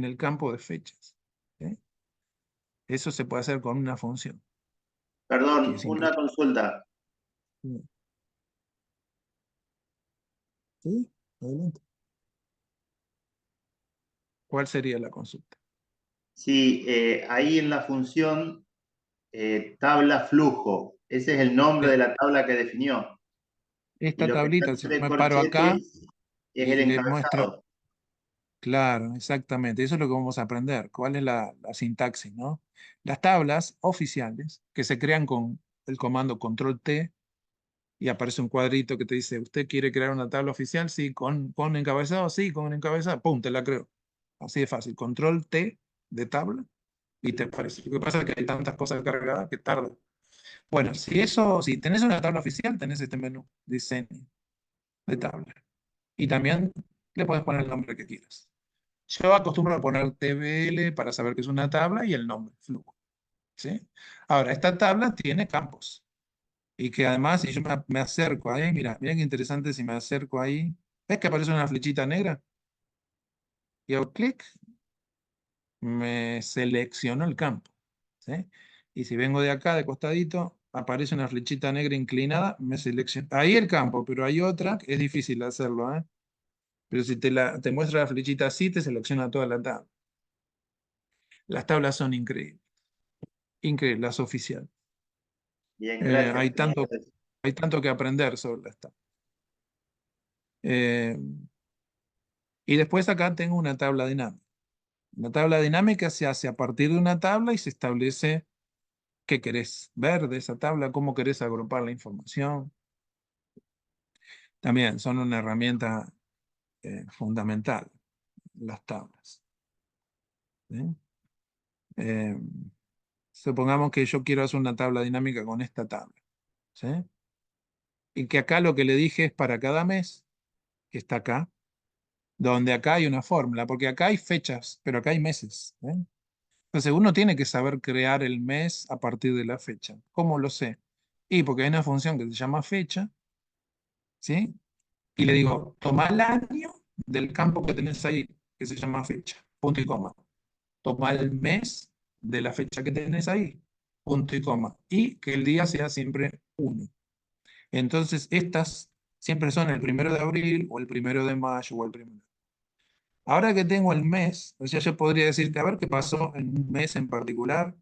el campo de fechas. ¿Sí? Eso se puede hacer con una función, que Perdón, es una impresionante. consulta. ¿Sí? Adelante. ¿Cuál sería la consulta? Sí, ahí en la función tabla flujo, ese es el nombre Sí. de la tabla que definió. Y Esta lo que está tablita, si yo entre me paro acá corchetes es y el le muestro, encabezado. claro, exactamente, eso es lo que vamos a aprender. ¿Cuál es la sintaxis, no? Las tablas oficiales que se crean con el comando control T y aparece un cuadrito que te dice, ¿usted quiere crear una tabla oficial? Sí, con encabezado, sí, con encabezado, pum, te la creo. Así de fácil, control T de tabla y te aparece. Lo que pasa es que hay tantas cosas cargadas que tarda. Bueno, si tenés una tabla oficial, tenés este menú, diseño de tabla. Y también le puedes poner el nombre que quieras. Yo acostumbro a poner TBL para saber que es una tabla y el nombre, flujo. ¿Sí? Ahora, esta tabla tiene campos. Y que además, si yo me acerco ahí, mira qué interesante si me acerco ahí. ¿Ves que aparece una flechita negra? Y hago clic, me selecciono el campo. ¿Sí? Y si vengo de acá, de costadito, aparece una flechita negra inclinada, me selecciono. Ahí el campo, pero hay otra, que es difícil hacerlo, ¿eh? Pero si te muestra la flechita así, te selecciona toda la tabla. Las tablas son increíbles. Increíbles, las oficiales. Bien, gracias. Hay tanto que aprender sobre las tablas. Y después acá tengo una tabla dinámica. La tabla dinámica se hace a partir de una tabla y se establece qué querés ver de esa tabla, cómo querés agrupar la información. También son una herramienta fundamental, las tablas. ¿Sí? Eh, Supongamos que yo quiero hacer una tabla dinámica con esta tabla. ¿Sí? Y que acá lo que le dije es para cada mes, que está acá, donde acá hay una fórmula, porque acá hay fechas, pero acá hay meses. Entonces uno tiene que saber crear el mes a partir de la fecha. ¿Cómo lo sé? Y porque hay una función que se llama fecha, ¿sí? Y le digo, toma el año del campo que tenés ahí, que se llama fecha, punto y coma. Toma el mes de la fecha que tenés ahí, punto y coma. Y que el día sea siempre 1. Entonces estas siempre son el 1 de abril o el 1 de mayo o el 1. Ahora que tengo el mes, o sea, yo podría decirte, a ver qué pasó en un mes en particular.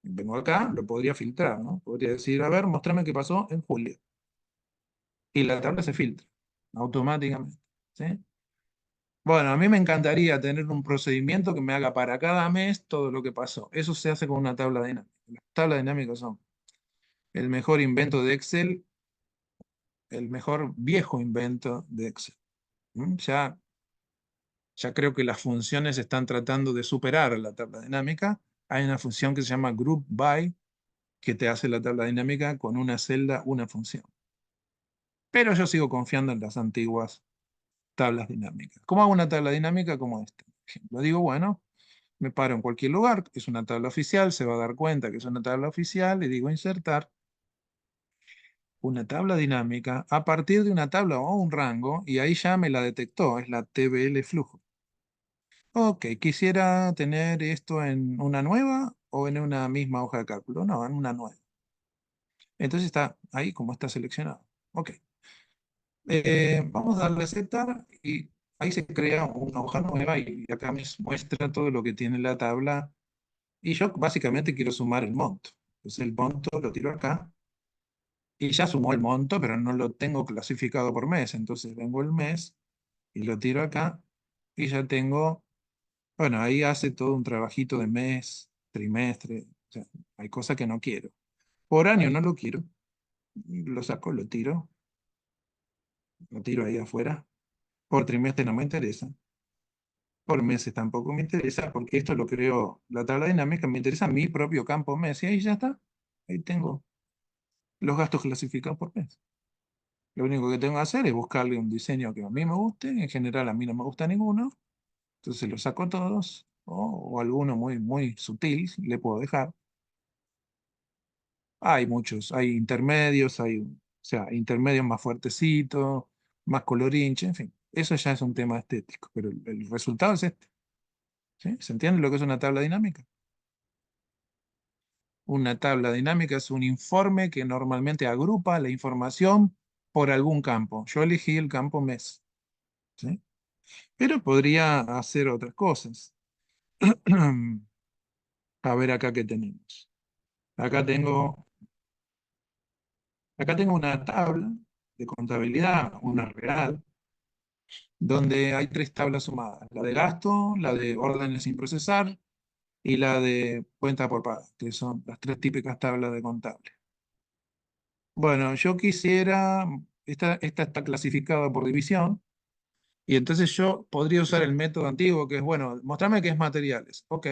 Vengo acá, lo podría filtrar, ¿no? Podría decir, a ver, mostrame qué pasó en julio. Y la tabla se filtra automáticamente. ¿Sí? Bueno, a mí me encantaría tener un procedimiento que me haga para cada mes todo lo que pasó. Eso se hace con una tabla dinámica. Las tablas dinámicas son el mejor invento de Excel, el mejor viejo invento de Excel. Ya creo que las funciones están tratando de superar la tabla dinámica. Hay una función que se llama Group By, que te hace la tabla dinámica con una celda, una función. Pero yo sigo confiando en las antiguas tablas dinámicas. ¿Cómo hago una tabla dinámica como esta? Por ejemplo, digo, bueno, me paro en cualquier lugar, es una tabla oficial, se va a dar cuenta que es una tabla oficial, le digo insertar una tabla dinámica a partir de una tabla o un rango, y ahí ya me la detectó, es la TBL flujo. Ok, quisiera tener esto en una nueva o en una misma hoja de cálculo. No, en una nueva. Entonces está ahí como está seleccionado. Ok. Vamos a darle a aceptar y ahí se crea una hoja nueva y acá me muestra todo lo que tiene la tabla. Y yo básicamente quiero sumar el monto. Entonces el monto lo tiro acá y ya sumó el monto, pero no lo tengo clasificado por mes. Entonces vengo el mes y lo tiro acá y ya tengo, bueno, ahí hace todo un trabajito de mes, trimestre. O sea, hay cosas que no quiero. Por año no lo quiero. Lo saco, lo tiro. Lo tiro ahí afuera. Por trimestre no me interesa. Por meses tampoco me interesa, porque esto lo creo, la tabla dinámica me interesa mi propio campo mes. Y ahí ya está. Ahí tengo los gastos clasificados por mes. Lo único que tengo que hacer es buscarle un diseño que a mí me guste. En general a mí no me gusta ninguno. Entonces los saco todos. O alguno muy, muy sutil le puedo dejar. Hay muchos. Hay intermedios. O sea, intermedios más fuertecitos, más colorinche, en fin. Eso ya es un tema estético. Pero el resultado es este. ¿Sí? ¿Se entiende lo que es una tabla dinámica? Una tabla dinámica es un informe que normalmente agrupa la información por algún campo. Yo elegí el campo mes, ¿sí? Pero podría hacer otras cosas. A ver acá qué tenemos. Acá tengo, acá tengo una tabla de contabilidad, una real, donde hay 3 tablas sumadas. La de gasto, la de órdenes sin procesar y la de cuenta por pago, que son las 3 típicas tablas de contable. Bueno, yo quisiera, esta está clasificada por división, y entonces yo podría usar el método antiguo, que es, bueno, mostrame qué es materiales. Ok,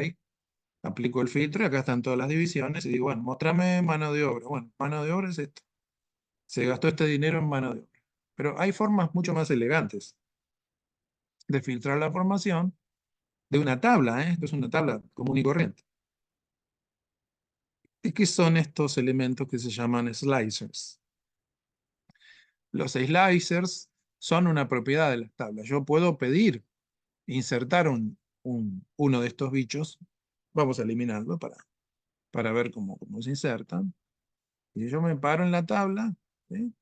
aplico el filtro, y acá están todas las divisiones, y digo, bueno, mostrame mano de obra. Bueno, mano de obra es esto. Se gastó este dinero en mano de obra. Pero hay formas mucho más elegantes de filtrar la información de una tabla, ¿eh? Esto es una tabla común y corriente. ¿Y qué son estos elementos que se llaman slicers? Los slicers son una propiedad de las tablas. Yo puedo pedir insertar uno de estos bichos. Vamos a eliminarlo para ver cómo se insertan. Y yo me paro en la tabla, ¿sí?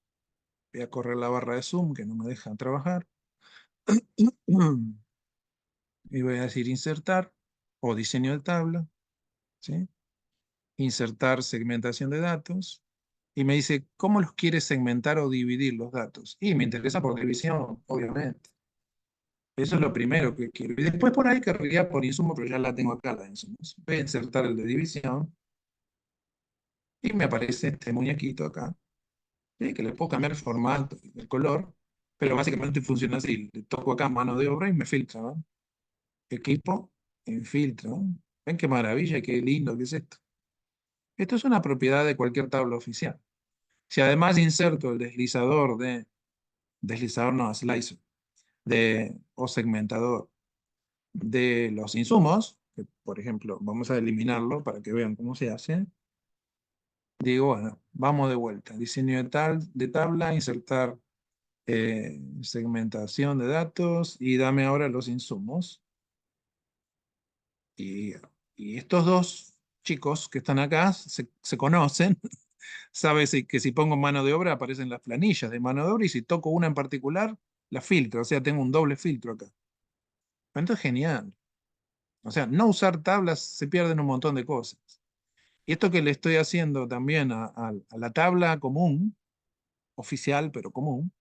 Voy a correr la barra de zoom que no me deja trabajar. Y voy a decir insertar o diseño de tabla, ¿sí? Insertar segmentación de datos. Y me dice, ¿cómo los quieres segmentar o dividir los datos? Y me interesa por división, obviamente. Eso es lo primero que quiero. Y después por ahí querría por insumo, pero ya la tengo acá la de insumos. Voy a insertar el de división. Y me aparece este muñequito acá, ¿sí? Que le puedo cambiar el formato, el color. Pero básicamente funciona así. Le toco acá mano de obra y me filtra, ¿no? Equipo en filtro, ¿no? ¿Ven qué maravilla, qué lindo que es esto? Esto es una propiedad de cualquier tabla oficial. Si además inserto el deslizador no, slicer, o segmentador de los insumos, que por ejemplo, vamos a eliminarlo para que vean cómo se hace. Digo, bueno, vamos de vuelta. Diseño de tabla, insertar segmentación de datos y dame ahora los insumos. Y, y estos dos chicos que están acá se conocen. Sabe que si pongo mano de obra aparecen las planillas de mano de obra y si toco una en particular, la filtro. O sea, tengo un doble filtro acá. Esto es genial. O sea, no usar tablas se pierden un montón de cosas. Y esto que le estoy haciendo también a la tabla común, oficial pero común,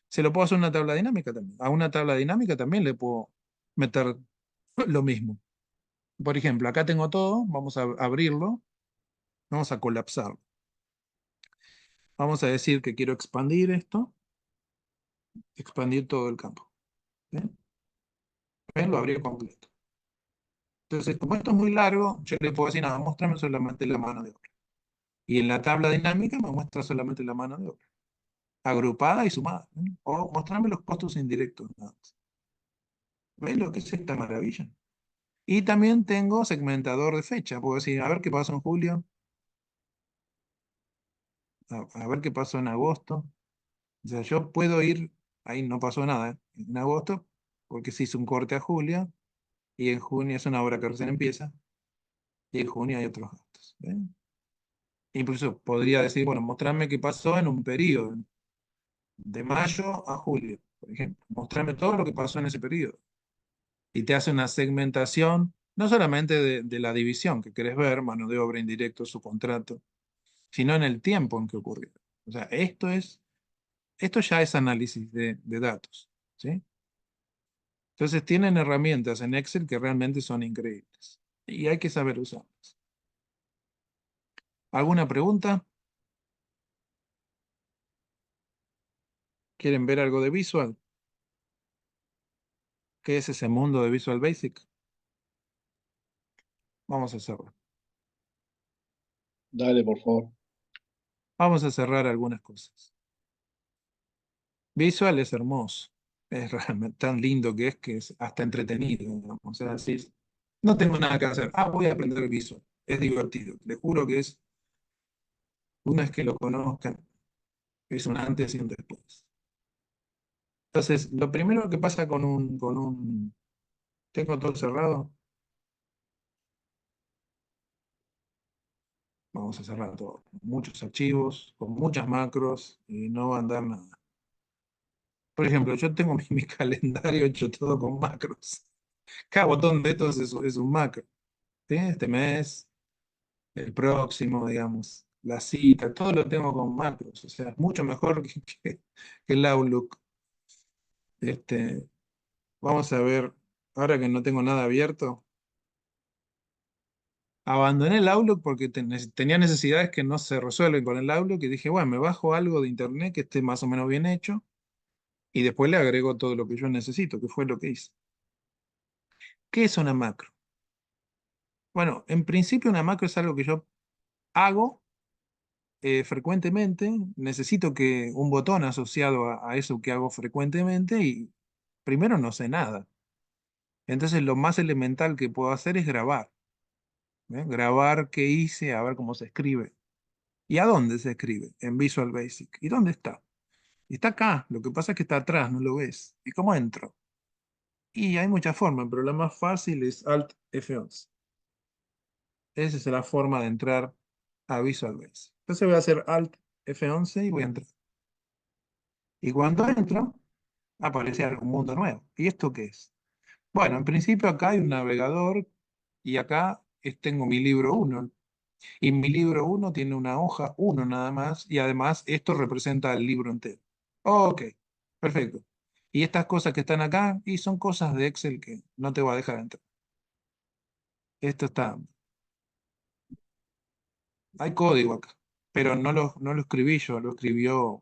se lo puedo hacer a una tabla dinámica también. A una tabla dinámica también le puedo meter lo mismo. Por ejemplo, acá tengo todo, vamos a abrirlo, vamos a colapsarlo. Vamos a decir que quiero expandir esto, expandir todo el campo. ¿Bien? ¿Ven? Lo abrí completo. Entonces, como esto es muy largo, yo le puedo decir, nada, muéstrame solamente la mano de obra. Y en la tabla dinámica me muestra solamente la mano de obra, agrupada y sumada. ¿Ven? O mostrarme los costos indirectos, nada más. ¿Ven lo que es esta maravilla? Y también tengo segmentador de fecha. Puedo decir, a ver qué pasó en julio, a ver qué pasó en agosto. O sea, yo puedo ir, ahí no pasó nada, ¿eh? En agosto, porque se hizo un corte a julio, y en junio es una obra que recién empieza, y en junio hay otros gastos. ¿Ven? Incluso podría decir, bueno, mostrarme qué pasó en un periodo, de mayo a julio, por ejemplo. Mostrarme todo lo que pasó en ese periodo. Y te hace una segmentación, no solamente de la división que querés ver, mano de obra, indirecto, subcontrato, sino en el tiempo en que ocurrió. O sea, esto ya es análisis de datos, ¿sí? Entonces tienen herramientas en Excel que realmente son increíbles y hay que saber usarlas. ¿Alguna pregunta? ¿Quieren ver algo de Visual? ¿Qué es ese mundo de Visual Basic? Vamos a cerrar. Dale, por favor. Vamos a cerrar algunas cosas. Visual es hermoso. Es realmente tan lindo que es hasta entretenido, digamos. O sea, si no tengo nada que hacer. Voy a aprender Visual. Es divertido. Les juro que es, una vez que lo conozcan, es un antes y un después. Entonces, lo primero que pasa tengo todo cerrado. Vamos a cerrar todo. Muchos archivos, con muchas macros, y no va a andar nada. Por ejemplo, yo tengo mi calendario hecho todo con macros. Cada botón de estos es un macro. ¿Sí? Este mes, el próximo, digamos, la cita, todo lo tengo con macros. O sea, es mucho mejor que el Outlook. Vamos a ver, ahora que no tengo nada abierto. Abandoné el Outlook porque tenía necesidades que no se resuelven con el Outlook y dije, bueno, me bajo algo de internet que esté más o menos bien hecho y después le agrego todo lo que yo necesito, que fue lo que hice. ¿Qué es una macro? Bueno, en principio una macro es algo que yo hago frecuentemente, necesito que un botón asociado a eso que hago frecuentemente y primero no sé nada. Entonces lo más elemental que puedo hacer es grabar. Grabar qué hice, a ver cómo se escribe. ¿Y a dónde se escribe? En Visual Basic. ¿Y dónde está? Está acá, lo que pasa es que está atrás, no lo ves. ¿Y cómo entro? Y hay muchas formas, pero la más fácil es Alt F11. Esa es la forma de entrar a Visual Basic. Entonces voy a hacer Alt F11 y voy a entrar. Y cuando entro, aparece algún mundo nuevo. ¿Y esto qué es? Bueno, en principio acá hay un navegador y acá tengo mi libro 1. Y mi libro 1 tiene una hoja 1 nada más y además esto representa el libro entero. Ok, perfecto. Y estas cosas que están acá y son cosas de Excel que no te va a dejar entrar. Esto está, hay código acá, pero no lo escribí yo, lo escribió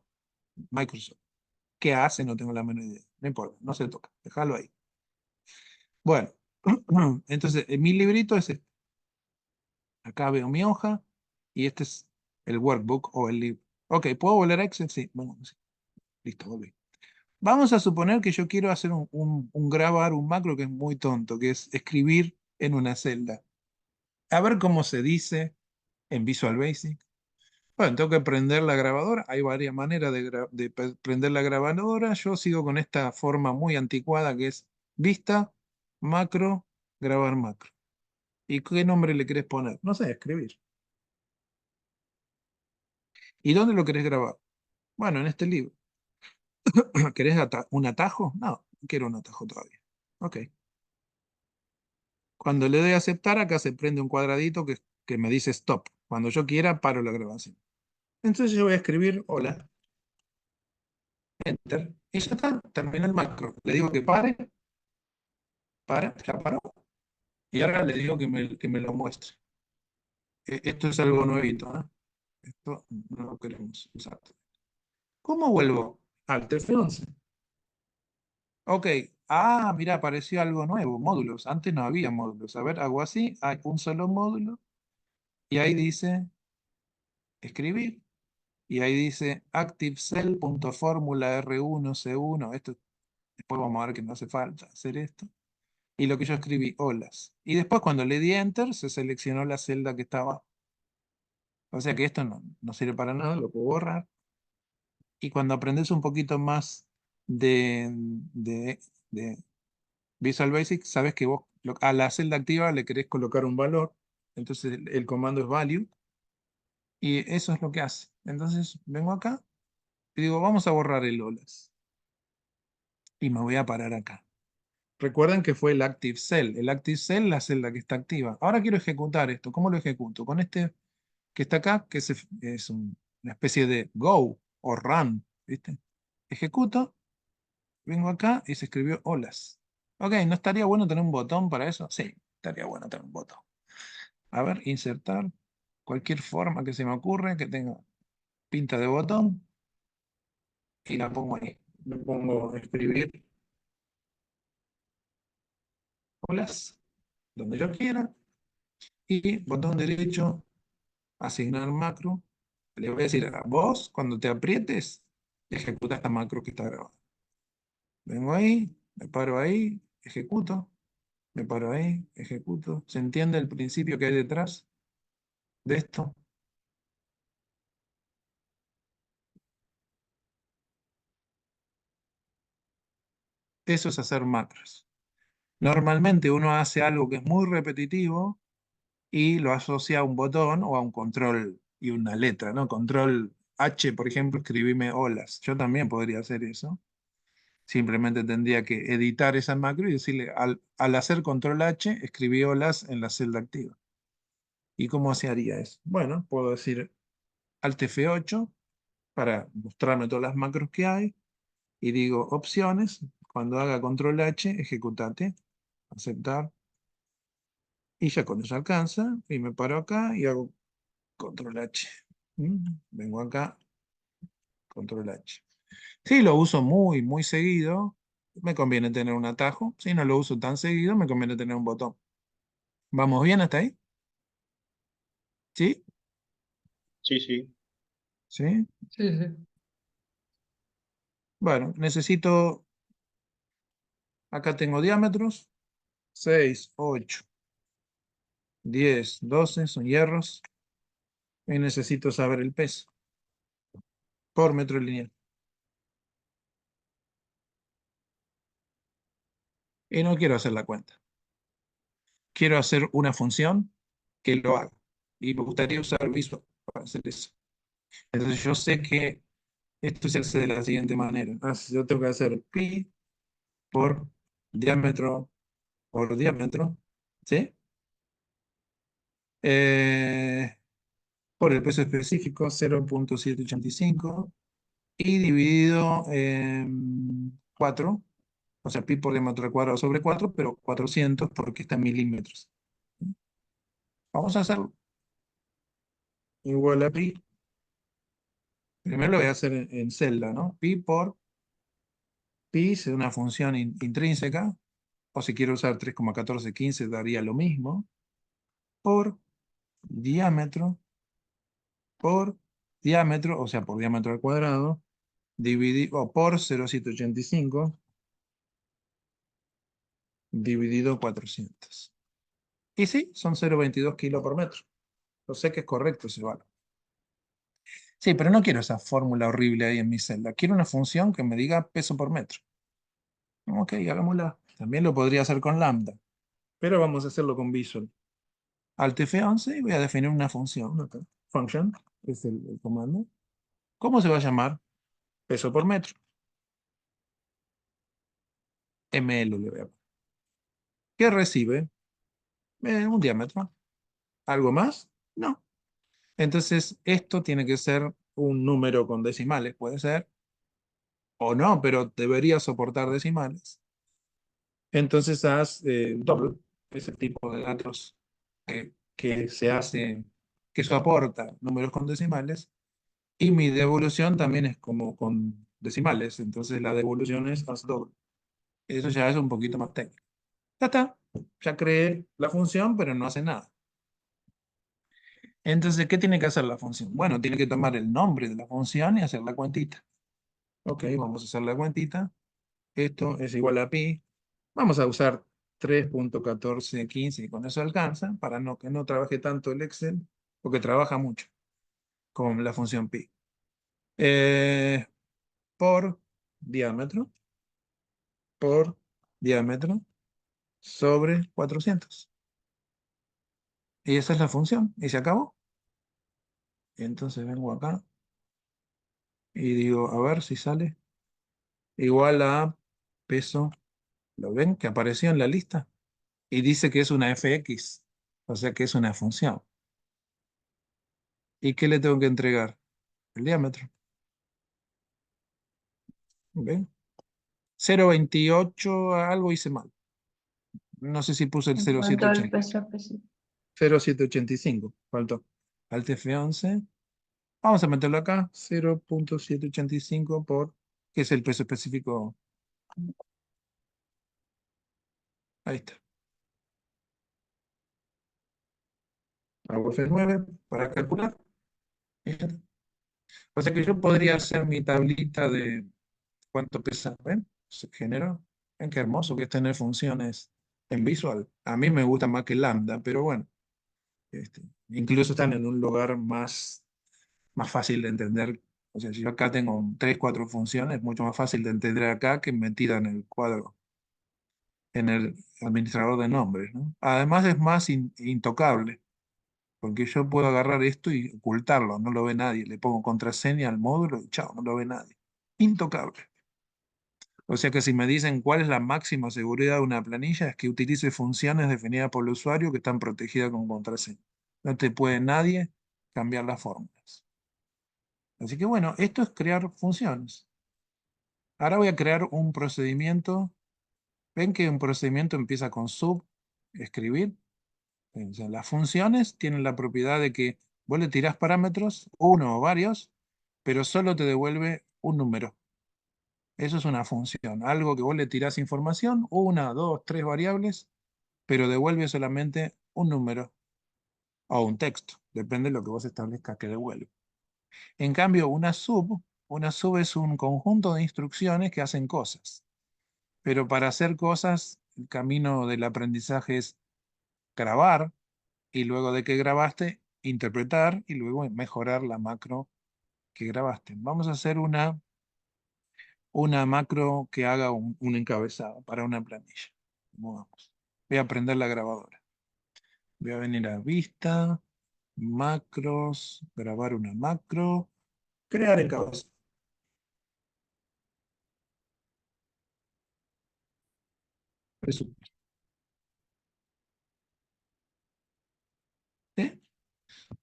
Microsoft. ¿Qué hace? No tengo la menor idea. No importa, no se toca, déjalo ahí. Bueno, entonces mi librito es este. Acá veo mi hoja y este es el workbook o el libro. Ok, ¿puedo volver a Excel? Sí, bueno, sí. Listo, volví. Vamos a suponer que yo quiero hacer un grabar, un macro que es muy tonto, que es escribir en una celda. A ver cómo se dice en Visual Basic. Bueno, tengo que prender la grabadora. Hay varias maneras de prender la grabadora. Yo sigo con esta forma muy anticuada que es vista, macro, grabar macro. ¿Y qué nombre le querés poner? No sé, escribir. ¿Y dónde lo querés grabar? Bueno, en este libro. ¿Querés un atajo? No, no quiero un atajo todavía. Ok. Cuando le doy a aceptar, acá se prende un cuadradito que me dice stop. Cuando yo quiera, paro la grabación. Entonces yo voy a escribir hola, enter, y ya está, termina el macro. Le digo que pare, para, ya paró. Y ahora le digo que me lo muestre. Esto es algo nuevito, ¿eh? Esto no lo queremos usar. ¿Cómo vuelvo? Alt F11. Ok. Mira, apareció algo nuevo, módulos. Antes no había módulos. A ver, hago así, hay un solo módulo. Y ahí dice escribir. Y ahí dice ActiveCell.formula R1C1. Esto después vamos a ver que no hace falta hacer esto. Y lo que yo escribí, olas. Y después cuando le di Enter, se seleccionó la celda que estaba. O sea que esto no sirve para nada, lo puedo borrar. Y cuando aprendes un poquito más de Visual Basic, sabes que vos a la celda activa le querés colocar un valor. Entonces el comando es value. Y eso es lo que hace. Entonces vengo acá y digo, vamos a borrar el olas. Y me voy a parar acá. Recuerden que fue el Active Cell. El Active Cell, la celda que está activa. Ahora quiero ejecutar esto. ¿Cómo lo ejecuto? Con este que está acá, que es una especie de go o run. ¿Viste? Ejecuto, vengo acá y se escribió olas. Ok, ¿no estaría bueno tener un botón para eso? Sí, estaría bueno tener un botón. A ver, insertar cualquier forma que se me ocurre que tenga pinta de botón y la pongo ahí. le pongo a escribir olas, donde yo quiera, y botón derecho, asignar macro. Le voy a decir a vos, cuando te aprietes, ejecuta esta macro que está grabada. Vengo ahí, me paro ahí, ejecuto, me paro ahí, ejecuto. ¿Se entiende el principio que hay detrás de esto? Eso es hacer macros. Normalmente uno hace algo que es muy repetitivo y lo asocia a un botón o a un control y una letra, ¿no? Control H, por ejemplo, escribime olas. Yo también podría hacer eso. Simplemente tendría que editar esa macro y decirle, al hacer control H, escribí olas en la celda activa. ¿Y cómo se haría eso? Bueno, puedo decir Alt F8 para mostrarme todas las macros que hay y digo opciones, cuando haga control H, ejecutate, aceptar, y ya con eso alcanza, y me paro acá y hago control H. Vengo acá, control H. Si lo uso muy, muy seguido, me conviene tener un atajo. Si no lo uso tan seguido, me conviene tener un botón. ¿Vamos bien hasta ahí? ¿Sí? Sí, sí. ¿Sí? Sí, sí. Bueno, necesito, acá tengo diámetros, 6, 8, 10, 12, son hierros, y necesito saber el peso por metro lineal. Y no quiero hacer la cuenta. Quiero hacer una función que lo haga. Y me gustaría usar Visual para hacer eso. Entonces yo sé que esto se hace de la siguiente manera. Entonces yo tengo que hacer pi por diámetro por diámetro, ¿sí? Por el peso específico 0.785 y dividido en 4, o sea, pi por diámetro al cuadrado sobre 4, pero 400 porque está en milímetros. Vamos a hacerlo. Igual a pi. Primero lo voy a hacer en celda, ¿no? Pi por pi es una función intrínseca, o si quiero usar 3,1415 daría lo mismo, por diámetro, o sea, por diámetro al cuadrado, dividido por 0,785 dividido 400. Y sí, son 0,22 kilos por metro. Yo sé que es correcto ese valor. Sí, pero no quiero esa fórmula horrible ahí en mi celda. Quiero una función que me diga peso por metro. Ok, hagámosla. También lo podría hacer con lambda, pero vamos a hacerlo con Visual. Alt F11 y voy a definir una función. Acá. Function es el comando. ¿Cómo se va a llamar? Peso por metro. ML le voy a poner. ¿Qué recibe? Un diámetro. ¿Algo más? No. Entonces, esto tiene que ser un número con decimales, puede ser, o no, pero debería soportar decimales. Entonces, haz double, ese tipo de datos que se hace, que soporta números con decimales, y mi devolución también es como con decimales, entonces la devolución es haz double. Eso ya es un poquito más técnico. Ya está, ya creé la función, pero no hace nada. Entonces, ¿qué tiene que hacer la función? Bueno, tiene que tomar el nombre de la función y hacer la cuentita. Ok, vamos a hacer la cuentita. Esto es igual a pi. Vamos a usar 3.1415 y con eso alcanza para que no trabaje tanto el Excel, porque trabaja mucho con la función pi. Por diámetro, por diámetro sobre 400. Y esa es la función. Y se acabó. Y entonces vengo acá y digo, a ver si sale igual a peso. ¿Lo ven? Que apareció en la lista. Y dice que es una fx, o sea que es una función. ¿Y qué le tengo que entregar? El diámetro. ¿Ven? 0,28, algo hice mal. No sé si puse el En cuanto al 0,780. peso específico. 0,785. Faltó. Alt F11. Vamos a meterlo acá. 0.785 por que es el peso específico. Ahí está. Hago F9 para calcular. Ahí está. O sea que yo podría hacer mi tablita de cuánto pesa. ¿Ven? Se generó. Ven qué hermoso que es tener funciones en Visual. A mí me gusta más que Lambda, pero bueno. Incluso están en un lugar más fácil de entender. O sea, si yo acá tengo 3, 4 funciones, es mucho más fácil de entender acá que metida en el cuadro, en el administrador de nombres, ¿no? Además es más intocable, porque yo puedo agarrar esto y ocultarlo, no lo ve nadie. Le pongo contraseña al módulo y chao, no lo ve nadie. Intocable. O sea que si me dicen cuál es la máxima seguridad de una planilla, es que utilice funciones definidas por el usuario que están protegidas con contraseña. No te puede nadie cambiar las fórmulas. Así que bueno, esto es crear funciones. Ahora voy a crear un procedimiento. Ven que un procedimiento empieza con sub, escribir. O sea, las funciones tienen la propiedad de que vos le tirás parámetros, uno o varios, pero solo te devuelve un número. Eso es una función. Algo que vos le tirás información, una, dos, tres variables, pero devuelve solamente un número o un texto. Depende de lo que vos establezcas que devuelve. En cambio, una sub es un conjunto de instrucciones que hacen cosas. Pero para hacer cosas, el camino del aprendizaje es grabar, y luego de que grabaste, interpretar y luego mejorar la macro que grabaste. Vamos a hacer una macro que haga un encabezado para una planilla. ¿Cómo vamos? Voy a prender la grabadora. Voy a venir a vista, macros, grabar una macro, crear encabezado. Presupuesto. ¿Sí?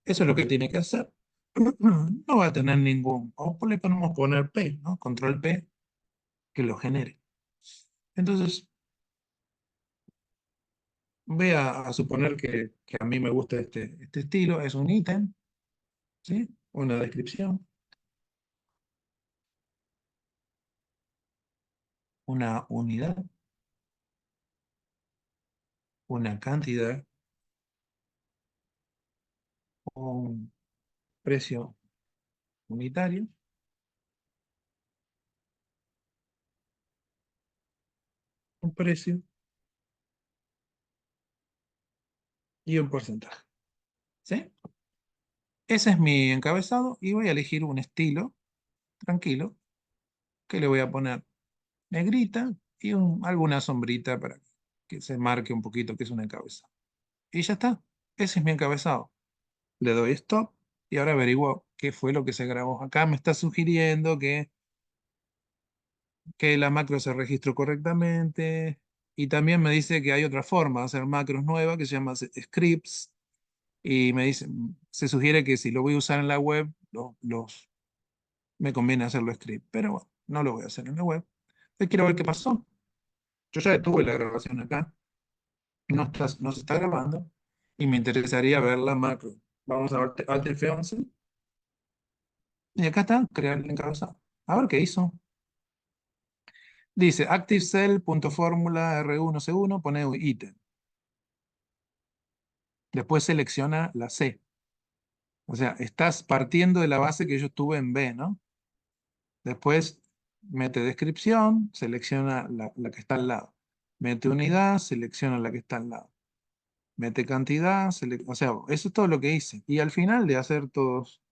Eso es lo que tiene que hacer. No va a tener ningún, o le podemos poner P, ¿no? Control P, que lo genere. Entonces, voy a suponer que a mí me gusta este estilo, es un ítem, ¿sí? Una descripción, una unidad, una cantidad, un precio unitario, un precio y un porcentaje, ¿sí? Ese es mi encabezado y voy a elegir un estilo tranquilo que le voy a poner negrita y alguna sombrita para que se marque un poquito que es un encabezado. Y ya está, ese es mi encabezado. Le doy stop y ahora averiguo qué fue lo que se grabó. Acá me está sugiriendo que la macro se registró correctamente y también me dice que hay otra forma de hacer macros nuevas que se llama scripts y me dice, se sugiere que si lo voy a usar en la web, me conviene hacerlo script, pero bueno, no lo voy a hacer en la web. Entonces quiero ver qué pasó. Yo ya detuve la grabación acá, no se está grabando y me interesaría ver la macro. Vamos a ver Alt F11 y acá está, crear el encabezado. A ver qué hizo. Dice ActiveCell.Fórmula R1C1, pone ítem. Después selecciona la C. O sea, estás partiendo de la base que yo estuve en B, ¿no? Después mete descripción, selecciona la que está al lado. Mete unidad, selecciona la que está al lado. Mete cantidad, o sea, eso es todo lo que hice. Y al final de hacer todos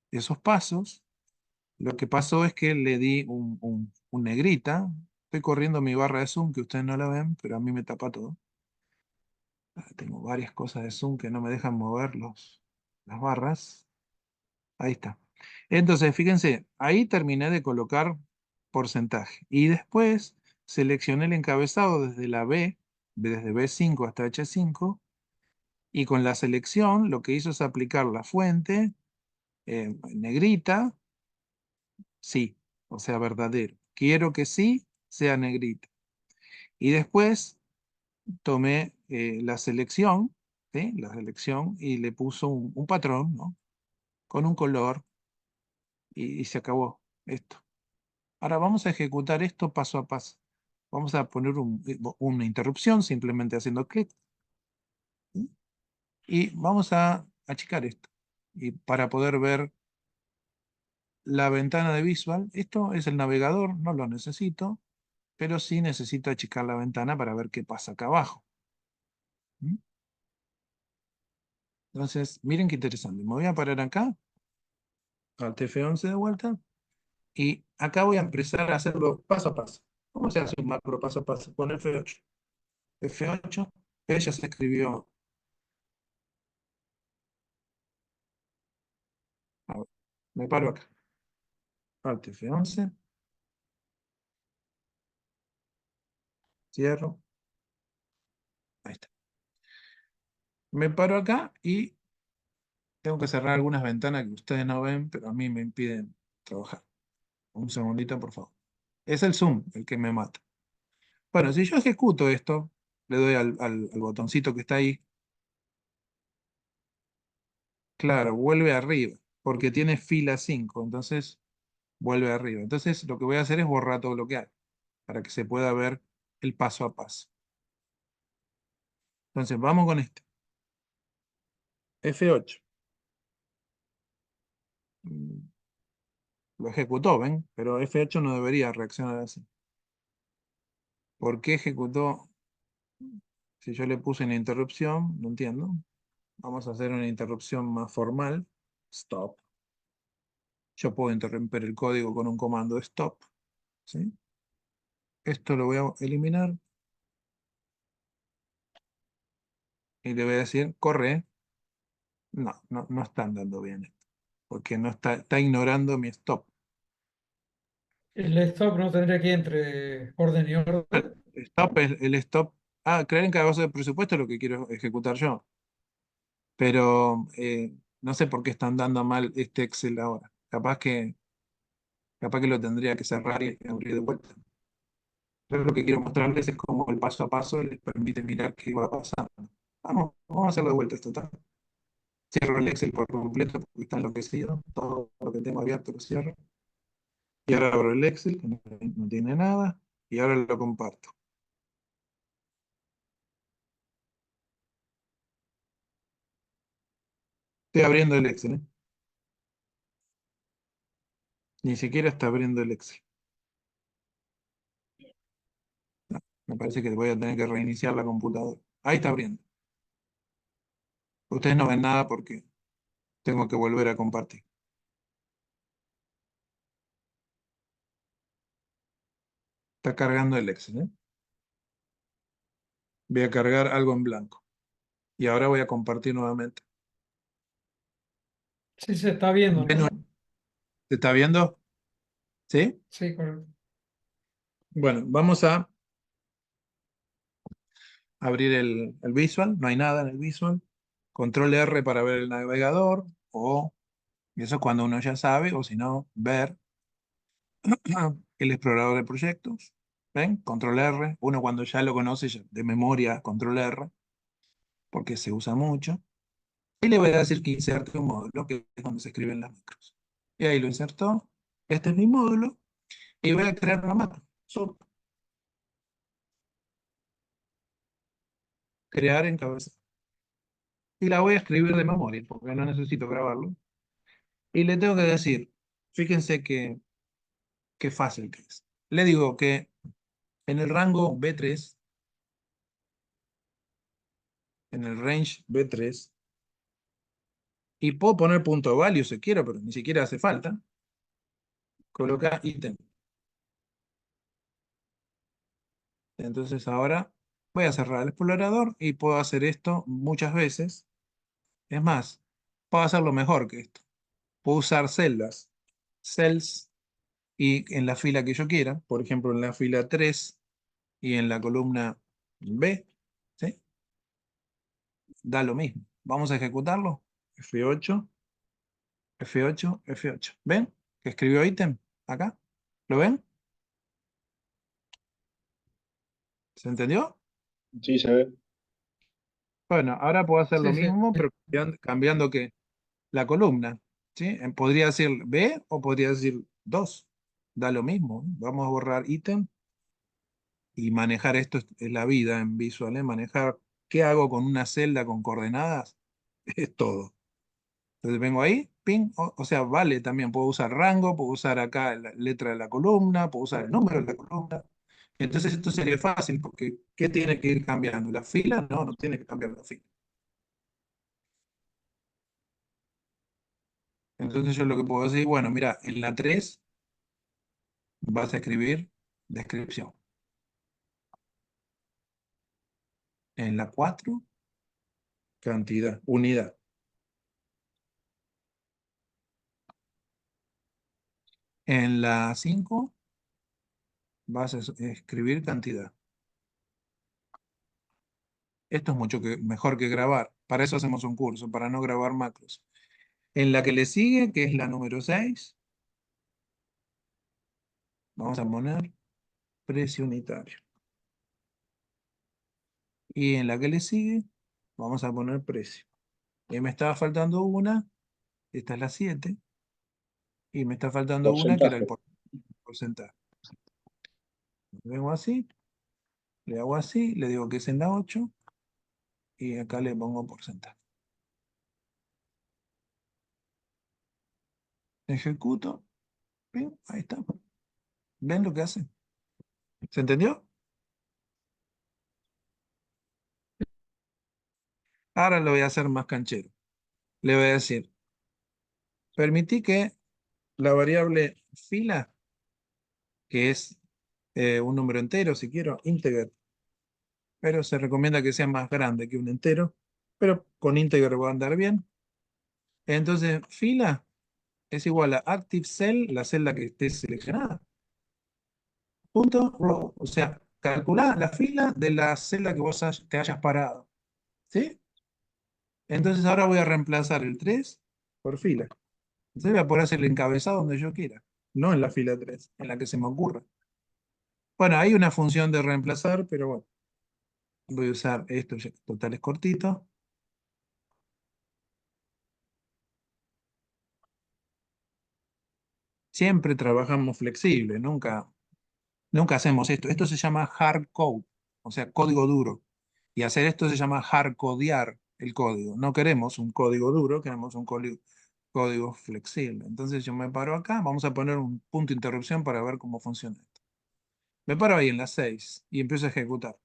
esos pasos, lo que pasó es que le di un negrita. Estoy corriendo mi barra de zoom, que ustedes no la ven, pero a mí me tapa todo. Tengo varias cosas de zoom que no me dejan mover las barras. Ahí está. Entonces, fíjense, ahí terminé de colocar porcentaje. Y después seleccioné el encabezado desde la B, desde B5 hasta H5. Y con la selección lo que hizo es aplicar la fuente negrita, sí, o sea, verdadero. Quiero que sí sea negrita. Y después tomé la selección, ¿sí? La selección y le puso un patrón, ¿no? Con un color y se acabó esto. Ahora vamos a ejecutar esto paso a paso. Vamos a poner una interrupción simplemente haciendo clic. ¿Sí? Y vamos a achicar esto. Y para poder ver la ventana de Visual, esto es el navegador, no lo necesito, pero sí necesito achicar la ventana para ver qué pasa acá abajo. ¿Mm? Entonces, miren qué interesante. Me voy a parar acá, al F11 de vuelta, y acá voy a empezar a hacerlo paso a paso. ¿Cómo se hace un macro paso a paso? Con F8. F8, ella se escribió. A ver, me paro acá. Alt F11, cierro. Ahí está. Me paro acá y tengo que cerrar algunas ventanas que ustedes no ven, pero a mí me impiden trabajar. Un segundito, por favor. Es el zoom el que me mata. Bueno, si yo ejecuto esto, le doy al botoncito que está ahí. Claro, vuelve arriba, porque tiene fila 5, entonces vuelve arriba. Entonces lo que voy a hacer es borrar todo lo que hay, para que se pueda ver el paso a paso. Entonces vamos con este. F8. Mm, Lo ejecutó, ¿ven? Pero F8 no debería reaccionar así. ¿Por qué ejecutó? Si yo le puse una interrupción, no entiendo. Vamos a hacer una interrupción más formal. Stop. Yo puedo interrumpir el código con un comando de stop. ¿Sí? Esto lo voy a eliminar. Y le voy a decir, corre. No están dando bien esto. Porque no está ignorando mi stop. El stop no tendría que ir entre orden y orden. Stop es el stop. Ah, creer en cada base de presupuesto es lo que quiero ejecutar yo. Pero no sé por qué están dando mal este Excel ahora. Capaz que lo tendría que cerrar y abrir de vuelta. Yo lo que quiero mostrarles es cómo el paso a paso les permite mirar qué va pasando. Vamos a hacerlo de vuelta esto, ¿tá? Cierro el Excel por completo porque está enloquecido. Todo lo que tengo abierto lo cierro. Y ahora abro el Excel, que no tiene nada. Y ahora lo comparto. Estoy abriendo el Excel, ¿eh? Ni siquiera está abriendo el Excel. Me parece que voy a tener que reiniciar la computadora. Ahí está abriendo. Ustedes no ven nada porque tengo que volver a compartir. Está cargando el Excel, ¿eh? Voy a cargar algo en blanco. Y ahora voy a compartir nuevamente. Sí, se está viendo, ¿Ven? ¿no? ¿Se está viendo? ¿Sí? Sí, correcto. Bueno, vamos a abrir el Visual. No hay nada en el Visual. Control R para ver el navegador. Y eso es cuando uno ya sabe, o si no, ver el explorador de proyectos. ¿Ven? Control R. Uno cuando ya lo conoce ya de memoria, Control R, porque se usa mucho. Y le voy a decir que inserte un módulo, que es donde se escriben las macros. Y ahí lo insertó. Este es mi módulo. Y voy a crear una macro. Sub. Crear en cabeza. Y la voy a escribir de memoria, porque no necesito grabarlo. Y le tengo que decir, fíjense qué fácil que es. Le digo que en el rango B3, en el range B3, y puedo poner punto value si quiero, pero ni siquiera hace falta, coloca ítem. Entonces ahora voy a cerrar el explorador y puedo hacer esto muchas veces. Es más, puedo hacerlo mejor que esto. Puedo usar celdas, cells, y en la fila que yo quiera, por ejemplo en la fila 3 y en la columna B, ¿sí? Da lo mismo. Vamos a ejecutarlo. F8, F8, F8. ¿Ven? Que escribió ítem acá. ¿Lo ven? ¿Se entendió? Sí, se ve. Bueno, ahora puedo hacer lo Sí, sí. mismo, pero cambiando que la columna. ¿Sí? Podría decir B o podría decir 2. da lo mismo. Vamos a borrar ítem y manejar esto es la vida en Visual, ¿eh? Manejar qué hago con una celda con coordenadas es todo. Entonces vengo ahí, ping, o sea, vale también, puedo usar rango, puedo usar acá la letra de la columna, puedo usar el número de la columna. Entonces esto sería fácil, porque ¿qué tiene que ir cambiando? ¿La fila? No, no tiene que cambiar la fila. Entonces yo lo que puedo decir, bueno, mira, en la 3 vas a escribir descripción. En la 4, cantidad, unidad. En la 5 vas a escribir cantidad. Esto es mucho mejor que grabar. Para eso hacemos un curso, para no grabar macros. En la que le sigue, que es la número 6, vamos a poner precio unitario. Y en la que le sigue, vamos a poner precio. Y me estaba faltando una, esta es la 7, y me está faltando una que era el Porcentaje. porcentaje. Vengo así, le hago así, le digo que es en la 8, y acá le pongo porcentaje. Ejecuto, bien, ahí está. ¿Ven lo que hace? ¿Se entendió? Ahora lo voy a hacer más canchero. Le voy a decir, permití que la variable fila, que es un número entero, si quiero, integer, pero se recomienda que sea más grande que un entero, pero con integer va a andar bien. Entonces, fila es igual a active cell, la celda que esté seleccionada, punto row, o sea, calcula la fila de la celda que vos te hayas parado, ¿sí? Entonces ahora voy a reemplazar el 3 por fila. Entonces voy a poder hacer el encabezado donde yo quiera, no en la fila 3, en la que se me ocurra. Bueno, hay una función de reemplazar, pero bueno, voy a usar esto, total es cortito. Siempre trabajamos flexible, nunca hacemos esto. Esto se llama hard code, o sea, código duro. Y hacer esto se llama hardcodear el código. No queremos un código duro, queremos un código flexible. Entonces yo me paro acá, vamos a poner un punto de interrupción para ver cómo funciona esto. Me paro ahí en la 6 y empiezo a ejecutar.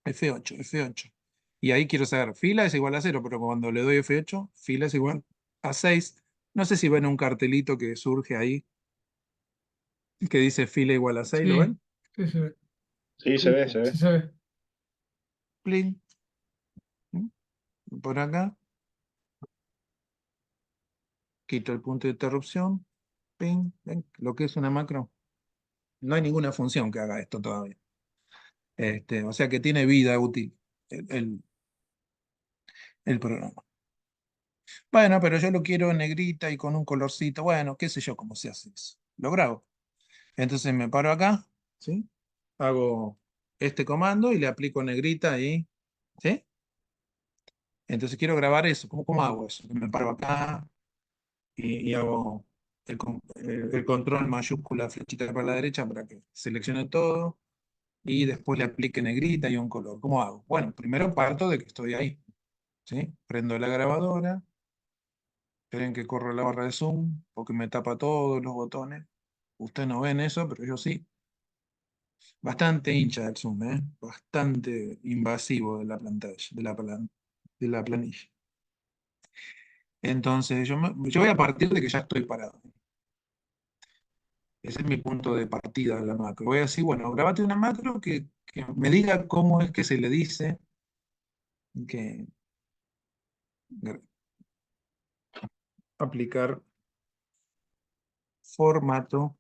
F8, F8. Y ahí quiero saber, fila es igual a 0, pero cuando le doy F8, fila es igual a 6. No sé si ven un cartelito que surge ahí que dice fila igual a 6, ¿lo Sí, ven? sí se ve. Sí, se ve, se Sí ve. se ve. Plin. ¿Mm? Por acá. Quito el punto de interrupción. Ping. ¿Ven lo que es una macro? No hay ninguna función que haga esto todavía. O sea que tiene vida útil el, el- el programa. Bueno, pero yo lo quiero en negrita y con un colorcito. Bueno, qué sé yo cómo se hace eso. Lo grabo. Entonces me paro acá, ¿sí? Hago este comando y le aplico negrita ahí, ¿sí? Entonces quiero grabar eso. ¿Cómo hago eso? Me paro acá y hago el control mayúscula, flechita para la derecha para que seleccione todo y después le aplique negrita y un color. ¿Cómo hago? Bueno, primero parto de que estoy ahí, ¿sí? Prendo la grabadora. Esperen que corra la barra de zoom porque me tapa todos los botones. Ustedes no ven eso, pero yo sí. Bastante hincha el zoom, ¿eh? Bastante invasivo de la pantalla, de la planilla. Entonces, yo voy a partir de que ya estoy parado. Ese es mi punto de partida de la macro. Voy a decir, bueno, grabate una macro que me diga cómo es que se le dice que aplicar formato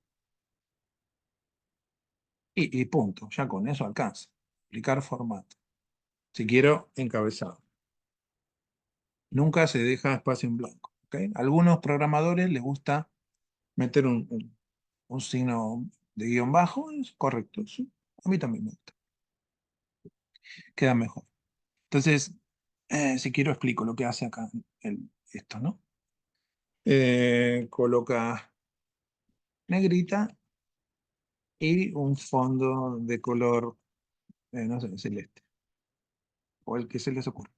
y punto. Ya con eso alcanza. Aplicar formato. Si quiero, encabezado. Nunca se deja espacio en blanco. ¿Ok? A algunos programadores les gusta meter un signo de guión bajo. Es correcto. ¿Sí? A mí también me gusta. Queda mejor. Entonces, si quiero, explico lo que hace acá esto, ¿no? Coloca negrita y un fondo de color, no sé, celeste, o el que se les ocurra.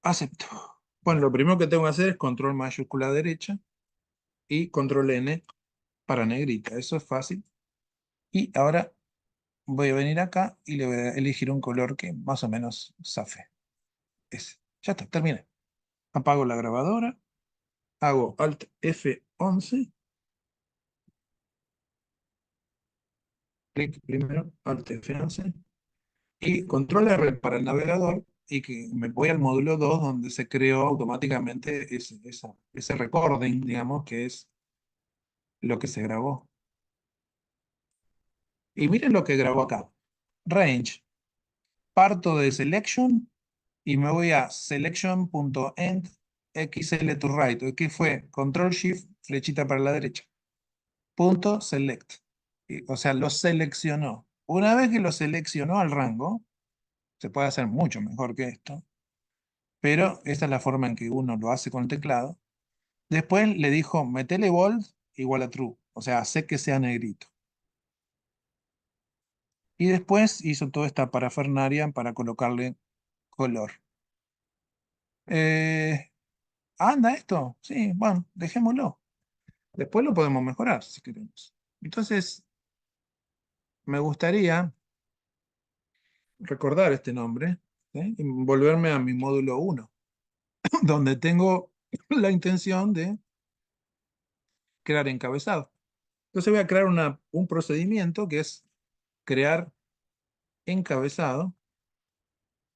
Acepto. Bueno, lo primero que tengo que hacer es control mayúscula derecha y control N para negrita. Eso es fácil. Y ahora voy a venir acá y le voy a elegir un color que más o menos zafe. Ese. Ya está, terminé. Apago la grabadora, hago Alt F11, clic primero, Alt F11, y Control R para el navegador, y que me voy al módulo 2 donde se creó automáticamente ese recording, digamos, que es lo que se grabó. Y miren lo que grabó acá. Range. Parto de selection y me voy a selection.end xl to right. Aquí fue control shift, flechita para la derecha. Punto select. O sea, lo seleccionó. Una vez que lo seleccionó al rango, se puede hacer mucho mejor que esto, pero esta es la forma en que uno lo hace con el teclado. Después le dijo, metele bold igual a true. O sea, hace que sea negrito. Y después hizo toda esta parafernalia para colocarle color. ¿Anda esto? Sí, bueno, dejémoslo. Después lo podemos mejorar si queremos. Entonces, me gustaría recordar este nombre, ¿sí? Y volverme a mi módulo 1, donde tengo la intención de crear encabezado. Entonces voy a crear un procedimiento que es crear encabezado,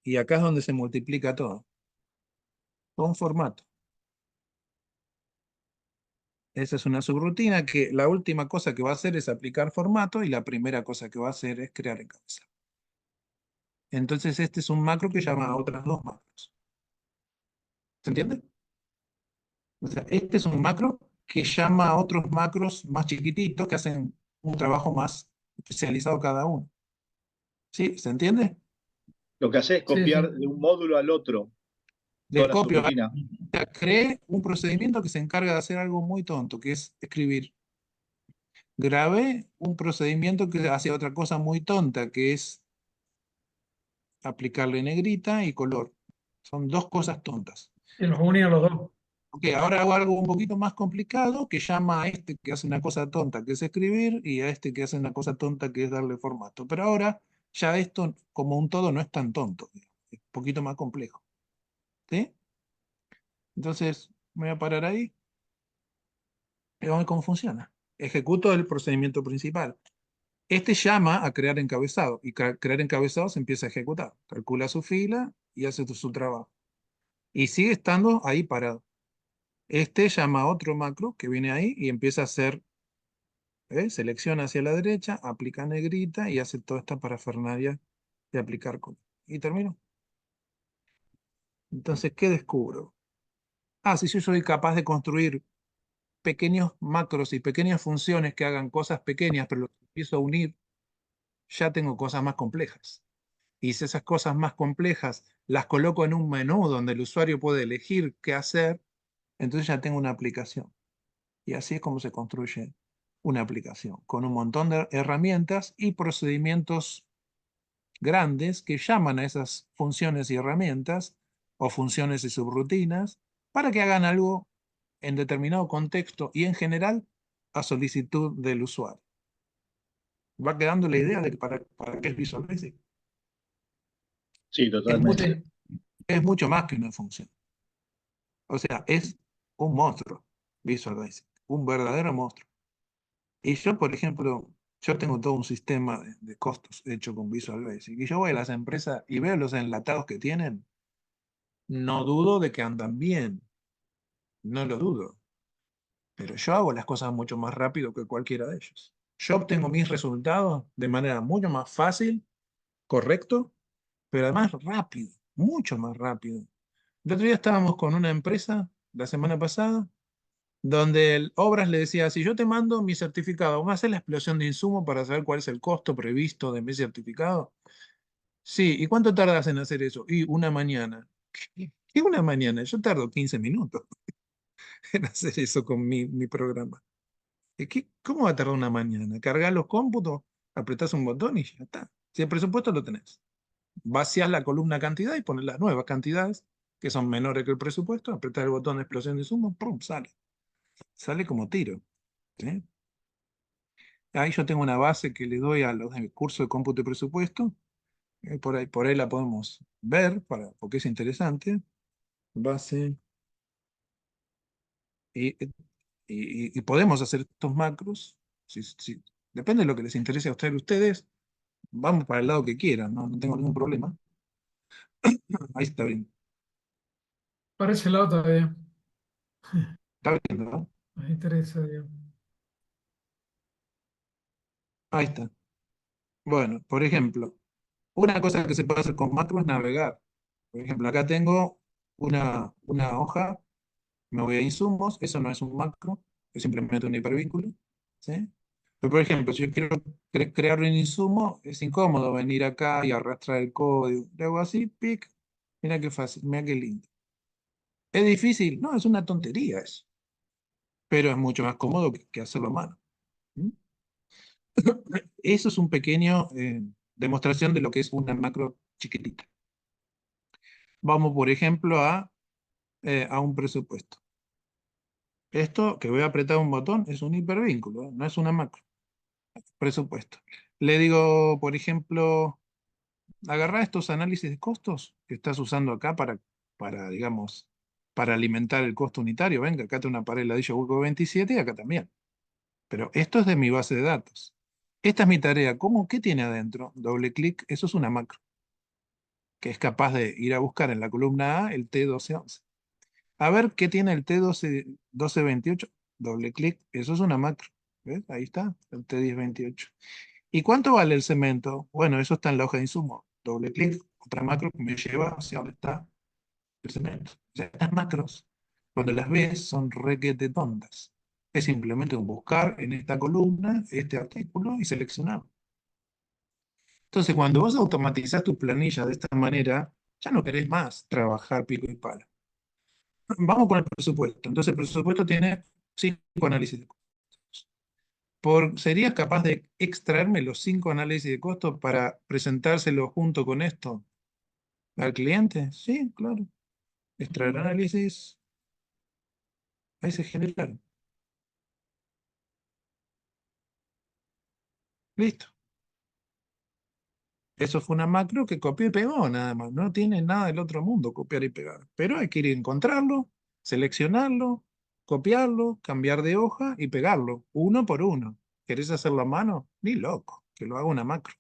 y acá es donde se multiplica todo, con formato. Esa es una subrutina que la última cosa que va a hacer es aplicar formato y la primera cosa que va a hacer es crear encabezado. Entonces este es un macro que llama a otras dos macros. ¿Se entiende? O sea, este es un macro que llama a otros macros más chiquititos que hacen un trabajo más especializado cada uno. ¿Sí? ¿Se entiende? Lo que hace es Sí, copiar sí. de un módulo al otro Le toda la copio, subrutina. creé un procedimiento que se encarga de hacer algo muy tonto, que es escribir. Grabé un procedimiento que hace otra cosa muy tonta, que es aplicarle negrita y color. Son dos cosas tontas. Y los uní a los dos. Ok, ahora hago algo un poquito más complicado que llama a este que hace una cosa tonta, que es escribir, y a este que hace una cosa tonta, que es darle formato. Pero ahora ya esto como un todo no es tan tonto, digamos, es un poquito más complejo. ¿Sí? Entonces me voy a parar ahí y vamos a ver cómo funciona. Ejecuto el procedimiento principal. Este llama a crear encabezado, y crear encabezado se empieza a ejecutar. Calcula su fila y hace su trabajo. Y sigue estando ahí parado. Este llama a otro macro que viene ahí y empieza a hacer, selecciona hacia la derecha, aplica negrita y hace toda esta parafernalia de aplicar color. Y termino. Entonces, ¿qué descubro? Si yo soy capaz de construir pequeños macros y pequeñas funciones que hagan cosas pequeñas, pero los empiezo a unir, ya tengo cosas más complejas. Y si esas cosas más complejas las coloco en un menú donde el usuario puede elegir qué hacer, entonces ya tengo una aplicación. Y así es como se construye una aplicación, con un montón de herramientas y procedimientos grandes que llaman a esas funciones y herramientas, o funciones y subrutinas, para que hagan algo en determinado contexto y en general a solicitud del usuario. ¿Va quedando la idea de para qué es Visual Basic? Sí, Es mucho, totalmente. Sí. es mucho más que una función. O sea, es un monstruo Visual Basic, un verdadero monstruo. Y yo, por ejemplo, yo tengo todo un sistema de costos hecho con Visual Basic. Y yo voy a las empresas y veo los enlatados que tienen. No dudo de que andan bien. No lo dudo. Pero yo hago las cosas mucho más rápido que cualquiera de ellos. Yo obtengo mis resultados de manera mucho más fácil, correcto, pero además rápido, mucho más rápido. El otro día estábamos con una empresa, la semana pasada, donde el Obras le decía, si yo te mando mi certificado, ¿vamos a hacer la explosión de insumo para saber cuál es el costo previsto de mi certificado? Sí, ¿y cuánto tardas en hacer eso? Y una mañana. ¿Qué una mañana? Yo tardo 15 minutos en hacer eso con mi programa. ¿Cómo va a tardar una mañana? Cargar los cómputos, apretás un botón y ya está. Si el presupuesto lo tenés. Vaciás la columna cantidad y pones las nuevas cantidades que son menores que el presupuesto, apretás el botón de explosión de insumos, ¡pum! Sale. Sale como tiro. ¿Sí? Ahí yo tengo una base que le doy a los del curso de cómputo y presupuesto. Por ahí la podemos ver porque es interesante. Base. Y, y podemos hacer estos macros. Depende de lo que les interese a ustedes. Vamos para el lado que quieran, no tengo ningún problema. Ahí está bien. Para ese lado todavía. Está bien, ¿no? Me interesa, digamos. Ahí está. Bueno, por ejemplo, una cosa que se puede hacer con macro es navegar. Por ejemplo, acá tengo una hoja, me voy a insumos, eso no es un macro, es simplemente un hipervínculo. ¿Sí? Pero, por ejemplo, si yo quiero crear un insumo, es incómodo venir acá y arrastrar el código. Le hago así, pic, mira qué fácil, mira qué lindo. ¿Es difícil? No, es una tontería eso, pero es mucho más cómodo que hacerlo a mano. ¿Mm? Eso es un pequeño demostración de lo que es una macro chiquitita. Vamos, por ejemplo, a un presupuesto. Esto que voy a apretar un botón es un hipervínculo, no es una macro. Presupuesto. Le digo, por ejemplo, agarrar estos análisis de costos que estás usando acá digamos, para alimentar el costo unitario. Venga, acá tengo una pared de ladrillo Burgo 27 y acá también. Pero esto es de mi base de datos. Esta es mi tarea. ¿Qué tiene adentro? Doble clic, eso es una macro, que es capaz de ir a buscar en la columna A el T1211. A ver qué tiene el T1228. Doble clic, eso es una macro. ¿Ves? Ahí está, el T1028. ¿Y cuánto vale el cemento? Bueno, eso está en la hoja de insumo. Doble clic, otra macro que me lleva hacia donde está el cemento. O sea, estas macros, cuando las ves, son requete tontas. Es simplemente un buscar en esta columna este artículo y seleccionarlo. Entonces, cuando vos automatizás tu planilla de esta manera, ya no querés más trabajar pico y pala. Vamos con el presupuesto. Entonces, el presupuesto tiene 5 análisis de costos. ¿Serías capaz de extraerme los 5 análisis de costos para presentárselo junto con esto al cliente? Sí, claro. Extraer análisis. Ahí se generaron. Listo. Eso fue una macro que copió y pegó nada más. No tiene nada del otro mundo copiar y pegar. Pero hay que ir a encontrarlo, seleccionarlo, copiarlo, cambiar de hoja y pegarlo, uno por uno. ¿Querés hacerlo a mano? Ni loco, que lo haga una macro.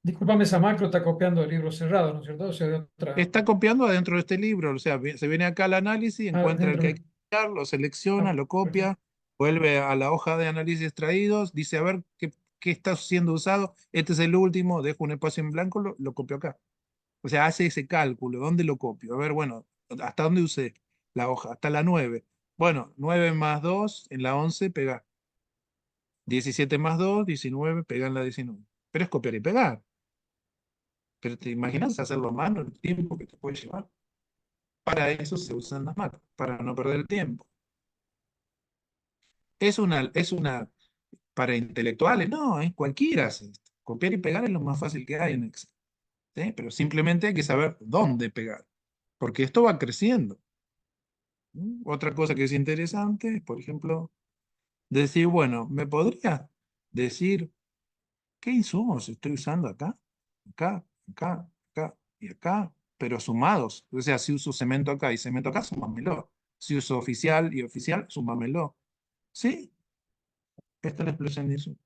Discúlpame, esa macro está copiando el libro cerrado, ¿no es cierto? O sea, de otra. Está copiando adentro de este libro, o sea, se viene acá al análisis, Ah, encuentra el que hay que copiar, lo selecciona, lo perfecto. copia, vuelve a la hoja de análisis extraídos, dice a ver qué está siendo usado, este es el último, dejo un espacio en blanco, lo copio acá. O sea, hace ese cálculo, ¿dónde lo copio? A ver, bueno, ¿hasta dónde usé la hoja? Hasta la 9. Bueno, 9 más 2 en la 11 pega. 17 más 2, 19, pega en la 19. Pero es copiar y pegar. Pero ¿te imaginas hacerlo a mano, el tiempo que te puede llevar? Para eso se usan las macros, para no perder el tiempo. Para intelectuales, no, cualquiera hace esto. Copiar y pegar es lo más fácil que hay en Excel. ¿Sí? Pero simplemente hay que saber dónde pegar, porque esto va creciendo. Otra cosa que es interesante es, por ejemplo, decir, bueno, ¿me podría decir qué insumos estoy usando acá? Acá, acá, acá y acá, pero sumados. O sea, si uso cemento acá y cemento acá, súmamelo. Si uso oficial y oficial, súmamelo. ¿Sí? Esta es la explosión de insumos.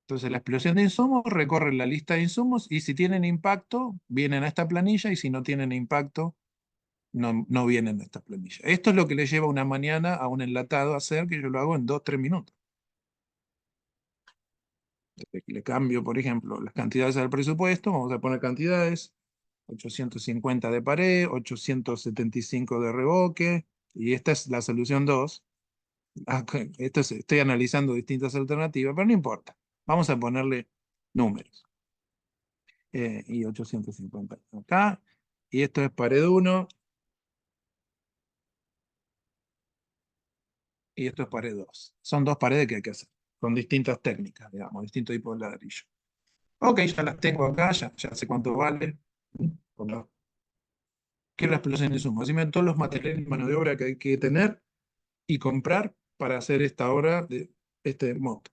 Entonces, la explosión de insumos recorre la lista de insumos y si tienen impacto, vienen a esta planilla y si no tienen impacto, no vienen a esta planilla. Esto es lo que le lleva una mañana a un enlatado a hacer, que yo lo hago en 2-3 minutos. Le cambio, por ejemplo, las cantidades al presupuesto, vamos a poner cantidades, 850 de pared, 875 de revoque, y esta es la solución 2. Estoy analizando distintas alternativas, pero no importa. Vamos a ponerle números. Y 850 acá, y esto es pared 1, y esto es pared 2. Son dos paredes que hay que hacer, con distintas técnicas, digamos, distintos tipos de ladrillo. Ok, ya las tengo acá, ya sé cuánto vale. ¿Qué es la explosión de insumo? Decime todos los materiales y mano de obra que hay que tener y comprar para hacer esta obra de este monto.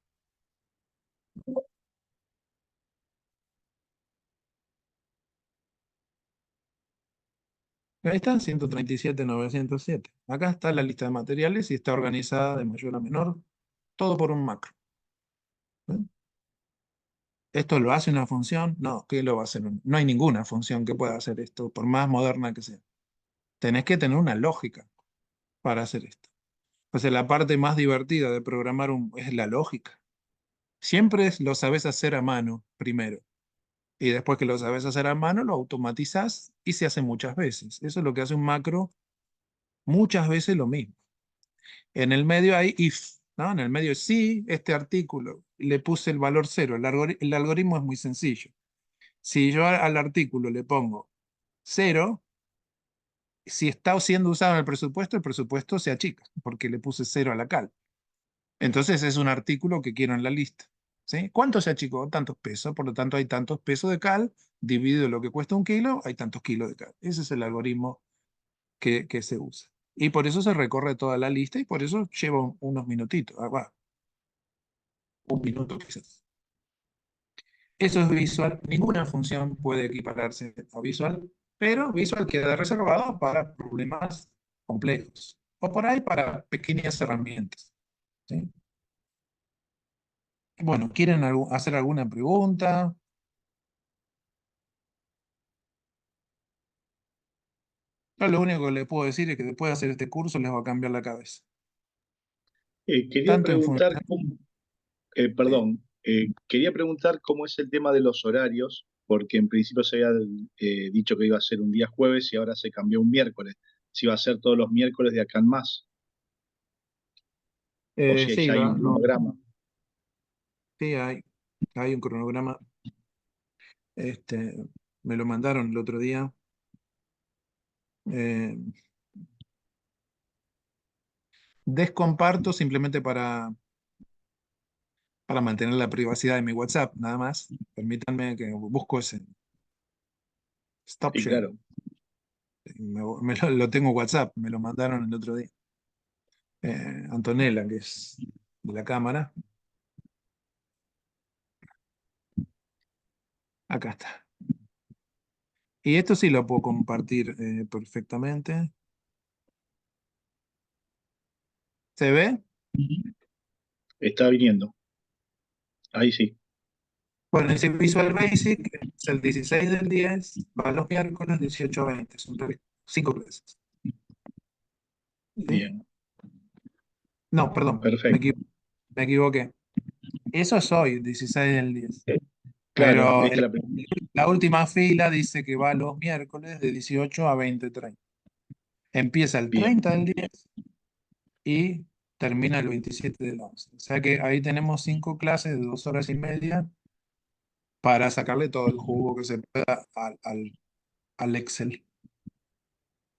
Ahí está, 137.907. Acá está la lista de materiales y está organizada de mayor a menor, todo por un macro. ¿Ven? ¿Esto lo hace una función? No, ¿qué lo va a hacer? No hay ninguna función que pueda hacer esto, por más moderna que sea. Tenés que tener una lógica para hacer esto. Pues la parte más divertida de programar es la lógica. Siempre lo sabes hacer a mano primero. Y después que lo sabes hacer a mano, lo automatizás y se hace muchas veces. Eso es lo que hace un macro, muchas veces lo mismo. En el medio hay if, ¿no? En el medio es si este artículo le puse el valor 0. El algoritmo es muy sencillo. Si yo al artículo le pongo 0, si está siendo usado en el presupuesto se achica, porque le puse 0 a la cal. Entonces es un artículo que quiero en la lista. ¿Sí? ¿Cuánto se achicó? Tantos pesos, por lo tanto hay tantos pesos de cal, dividido lo que cuesta un kilo, hay tantos kilos de cal. Ese es el algoritmo que se usa. Y por eso se recorre toda la lista y por eso lleva unos minutitos. Un minuto quizás. Eso es visual. Ninguna función puede equipararse a visual, pero visual queda reservado para problemas complejos o por ahí para pequeñas herramientas. ¿Sí? Bueno, ¿quieren hacer alguna pregunta? Yo lo único que les puedo decir es que después de hacer este curso les va a cambiar la cabeza. Quería Tanto en preguntar, función. perdón, quería preguntar cómo es el tema de los horarios, porque en principio se había dicho que iba a ser un día jueves y ahora se cambió un miércoles. Si va a ser todos los miércoles de acá en más, o si Sí, ya hay un cronograma. sí, hay un cronograma. Me lo mandaron el otro día. Eh, Descomparto simplemente para mantener la privacidad de mi WhatsApp, nada más. Permítanme que busco ese stop Sí, share. claro. Lo tengo en WhatsApp, me lo mandaron el otro día. Antonella, que es de la cámara. Acá está. Y esto sí lo puedo compartir perfectamente. ¿Se ve? Está viniendo. Ahí sí. Bueno, ese Visual Basic es el 16 del 10, va los miércoles 18 a 20. Son 5 clases. ¿Sí? Bien. No, perdón, Perfecto. me equivoqué. Eso es hoy, 16 del 10. Claro, Pero esta es la la última fila dice que va los miércoles de 18 a 20:30. Empieza el Bien. 30 del 10 y termina el 27 del 11. O sea que ahí tenemos 5 clases de 2 horas y media para sacarle todo el jugo que se pueda al Excel.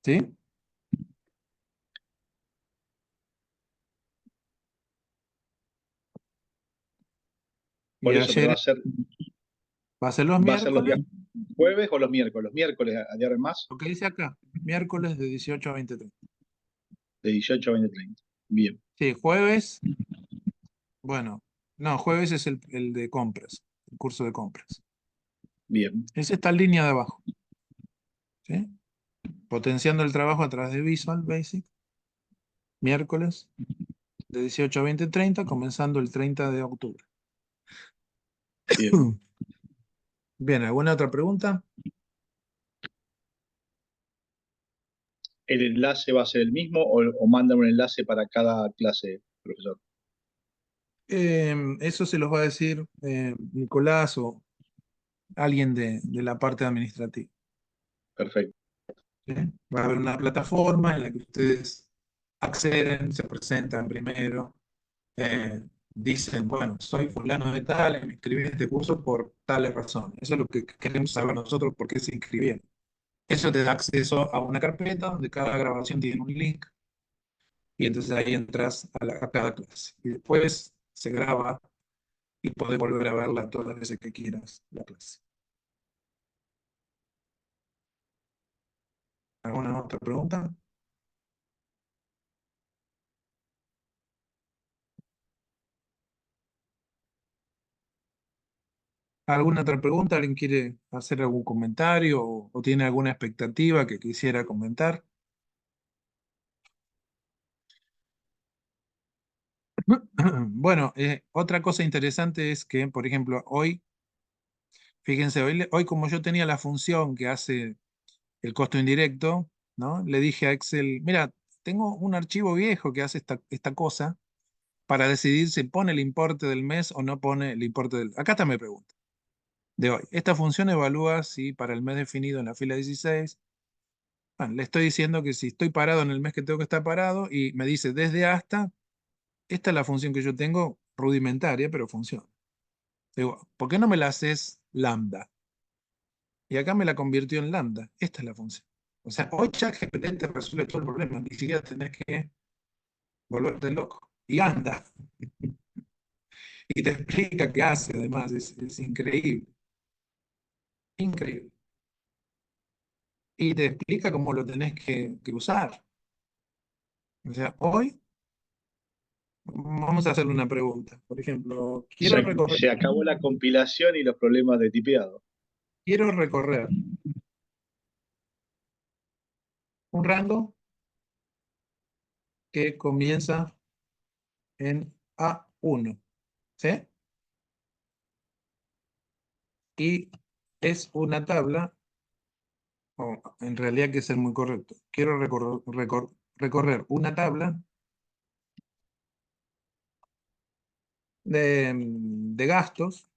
¿Sí? Y Por eso, pero ayer va a ser los va a ser los días miércoles, jueves o los miércoles. Los miércoles a de ahora en más, lo que dice acá, miércoles de 18 a 20:30. de 18 a 20:30. Bien, Sí, jueves, bueno, no, jueves es el de compras, el curso de compras. bien. Es esta línea de abajo. ¿Sí? Potenciando el trabajo a través de Visual Basic, miércoles de 18 a 20:30, comenzando el 30 de octubre. Bien. Bien, ¿alguna otra pregunta? ¿El enlace va a ser el mismo o mandan un enlace para cada clase, profesor? Eso se los va a decir Nicolás o alguien de la parte administrativa. Perfecto. ¿Sí? Va a haber una plataforma en la que ustedes acceden, se presentan primero, dicen, bueno, soy fulano de tal, me inscribí en este curso por tales razones. Eso es lo que queremos saber nosotros, por qué se inscribieron. Eso te da acceso a una carpeta donde cada grabación tiene un link. y entonces ahí entras a cada clase. Y después se graba y podés volver a verla todas las veces que quieras, la clase. ¿Alguna otra pregunta? ¿Alguna otra pregunta? ¿Alguien quiere hacer algún comentario o tiene alguna expectativa que quisiera comentar? Bueno, otra cosa interesante es que, por ejemplo, hoy, fíjense, hoy como yo tenía la función que hace el costo indirecto, ¿no? Le dije a Excel, mira, tengo un archivo viejo que hace esta cosa para decidir si pone el importe del mes o no pone el importe del... Acá está mi pregunta de hoy. Esta función evalúa si para el mes definido en la fila 16, bueno, le estoy diciendo que si estoy parado en el mes que tengo que estar parado y me dice desde hasta, esta es la función que yo tengo rudimentaria, pero funciona. Digo, ¿por qué no me la haces lambda? Y acá me la convirtió en lambda. Esta es la función. O sea, hoy ChatGPT te resuelve todo el problema. Ni siquiera tenés que volverte loco. Y anda. Y te explica qué hace, además. Es increíble. Increíble. Y te explica cómo lo tenés que usar. O sea, hoy vamos a hacerle una pregunta. Por ejemplo, Se acabó la compilación y los problemas de tipeado. quiero recorrer un rango que comienza en A1. ¿Sí? Y es una tabla, o en realidad hay que ser muy correcto. Quiero recorrer una tabla de gastos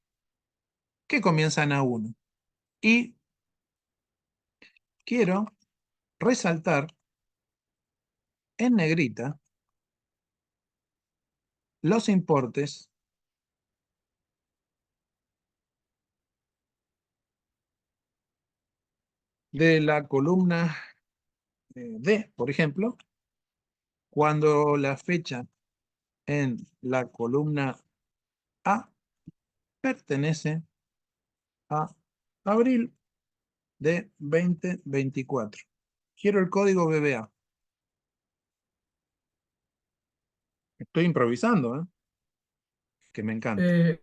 que comienza en A1. Y quiero resaltar en negrita los importes de la columna D, por ejemplo, cuando la fecha en la columna A pertenece a abril de 2024. Quiero el código BBA. Estoy improvisando, ¿eh? Que me encanta. Eh,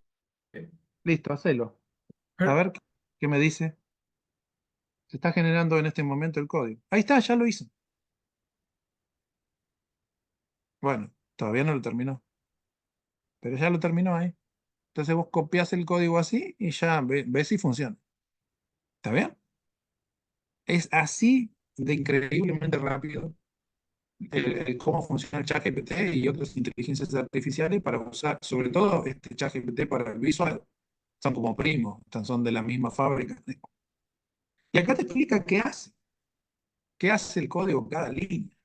Listo, hacelo. A per- ver qué me dice. Se está generando en este momento el código. Ahí está, ya lo hice. Bueno, todavía no lo terminó, pero ya lo terminó ahí. Entonces vos copias el código así y ya ves si funciona. ¿Está bien? Es así de increíblemente rápido cómo funciona el ChatGPT y otras inteligencias artificiales para usar, sobre todo este ChatGPT para el visual. Son como primos, son de la misma fábrica. Y acá te explica qué hace el código cada línea.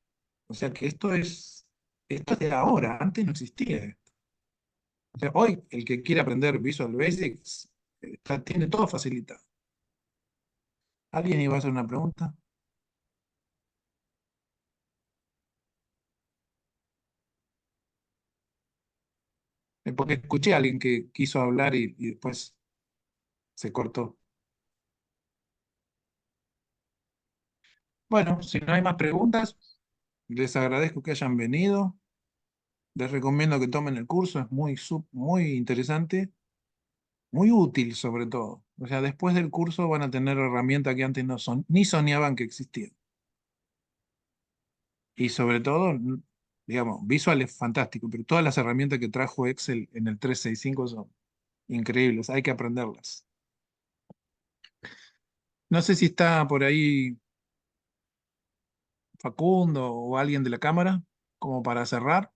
O sea que esto es de ahora, antes no existía esto. O sea, hoy el que quiere aprender Visual Basics tiene todo facilitado. ¿Alguien iba a hacer una pregunta? Porque escuché a alguien que quiso hablar y después se cortó. Bueno, si no hay más preguntas, les agradezco que hayan venido. Les recomiendo que tomen el curso, es muy interesante, muy útil sobre todo. O sea, después del curso van a tener herramientas que antes ni soñaban que existían. Y sobre todo, digamos, Visual es fantástico, pero todas las herramientas que trajo Excel en el 365 son increíbles, hay que aprenderlas. No sé si está por ahí Facundo o alguien de la cámara, como para cerrar.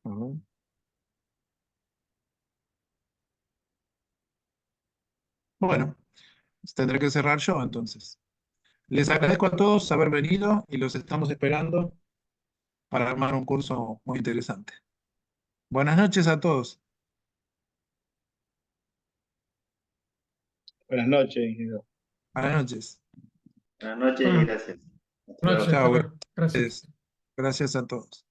A ver. Bueno, tendré que cerrar yo entonces. Les agradezco a todos haber venido y los estamos esperando para armar un curso muy interesante. Buenas noches a todos. Buenas noches, ingeniero. Buenas noches. Buenas noches y Bueno, gracias. Hasta buenas luego. noches, Chao, hasta luego. Gracias. Gracias a todos.